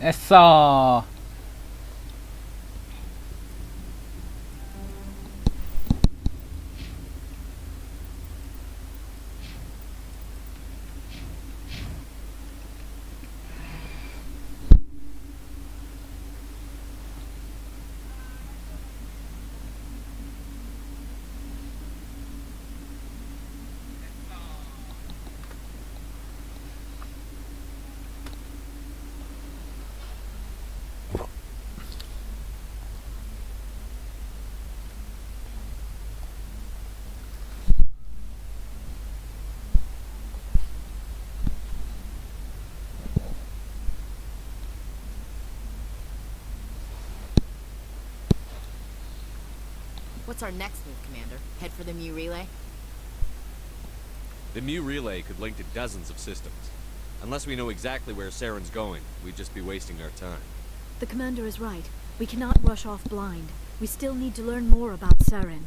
¡Eso! What's our next move, Commander? Head for the Mu relay? The Mu relay could link to dozens of systems. Unless we know exactly where Saren's going, we'd just be wasting our time. The commander is right. We cannot rush off blind. We still need to learn more about Saren.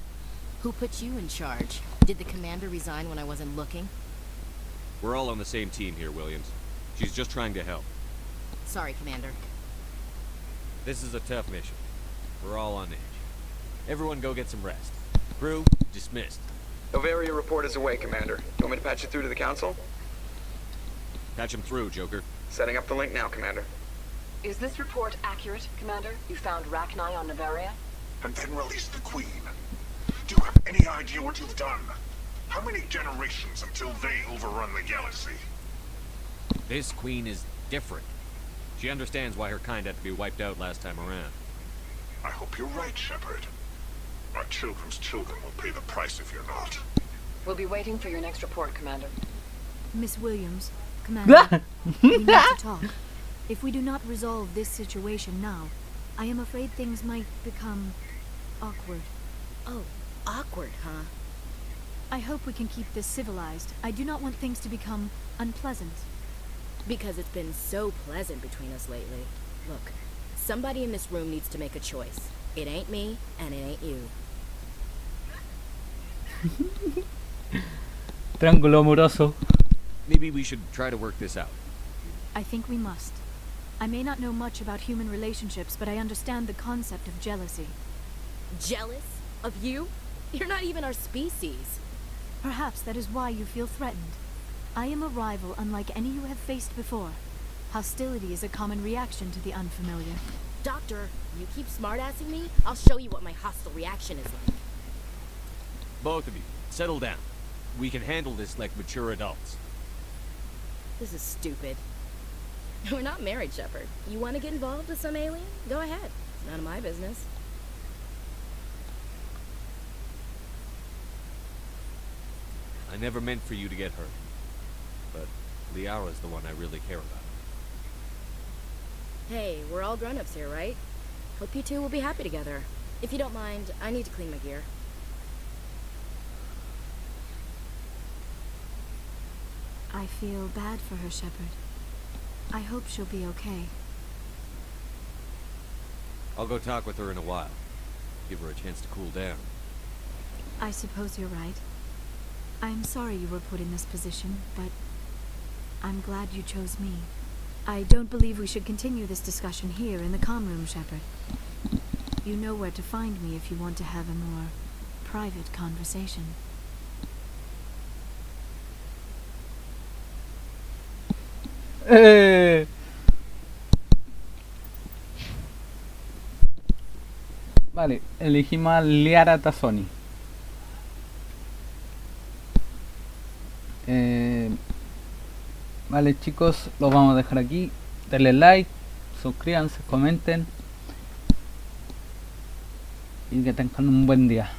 Who put you in charge? Did the commander resign when I wasn't looking? We're all on the same team here, Williams. She's just trying to help. Sorry, Commander. This is a tough mission. We're all on edge. Everyone go get some rest. Crew, dismissed. Novaria report is away, Commander. You want me to patch you through to the Council? Patch him through, Joker. Setting up the link now, Commander. Is this report accurate, Commander? You found Rachni on Novaria? And then release the Queen. Do you have any idea what you've done? How many generations until they overrun the galaxy? This Queen is different. She understands why her kind had to be wiped out last time around. I hope you're right, Shepard. Our children's children will pay the price if you're not. We'll be waiting for your next report, Commander. Miss Williams, Commander, we need to talk. If we do not resolve this situation now, I am afraid things might become awkward. Oh, awkward, huh? I hope we can keep this civilized. I do not want things to become unpleasant. Because it's been so pleasant between us lately. Look, somebody in this room needs to make a choice. It ain't me, and it ain't you. Triángulo amoroso. Maybe we should try to work this out. I think we must. I may not know much about human relationships, but I understand the concept of jealousy. Jealous? Of you? You're not even our species. Perhaps that is why you feel threatened. I am a rival unlike any you have faced before. Hostility is a common reaction to the unfamiliar. Doctor, you keep smartassing me, I'll show you what my hostile reaction is like. Both of you, settle down. We can handle this like mature adults. This is stupid. We're not married, Shepard. You want to get involved with some alien? Go ahead. It's none of my business. I never meant for you to get hurt. But Liara's the one I really care about. Hey, we're all grown-ups here, right? Hope you two will be happy together. If you don't mind, I need to clean my gear. I feel bad for her, Shepard. I hope she'll be okay. I'll go talk with her in a while. Give her a chance to cool down. I suppose you're right. I'm sorry you were put in this position, but I'm glad you chose me. I don't believe we should continue this discussion here in the comm room, Shepard. You know where to find me if you want to have a more private conversation. Vale, elegimos a Liara Tazzoni. Vale chicos, lo vamos a dejar aquí. Denle like, suscríbanse, comenten y que tengan un buen día.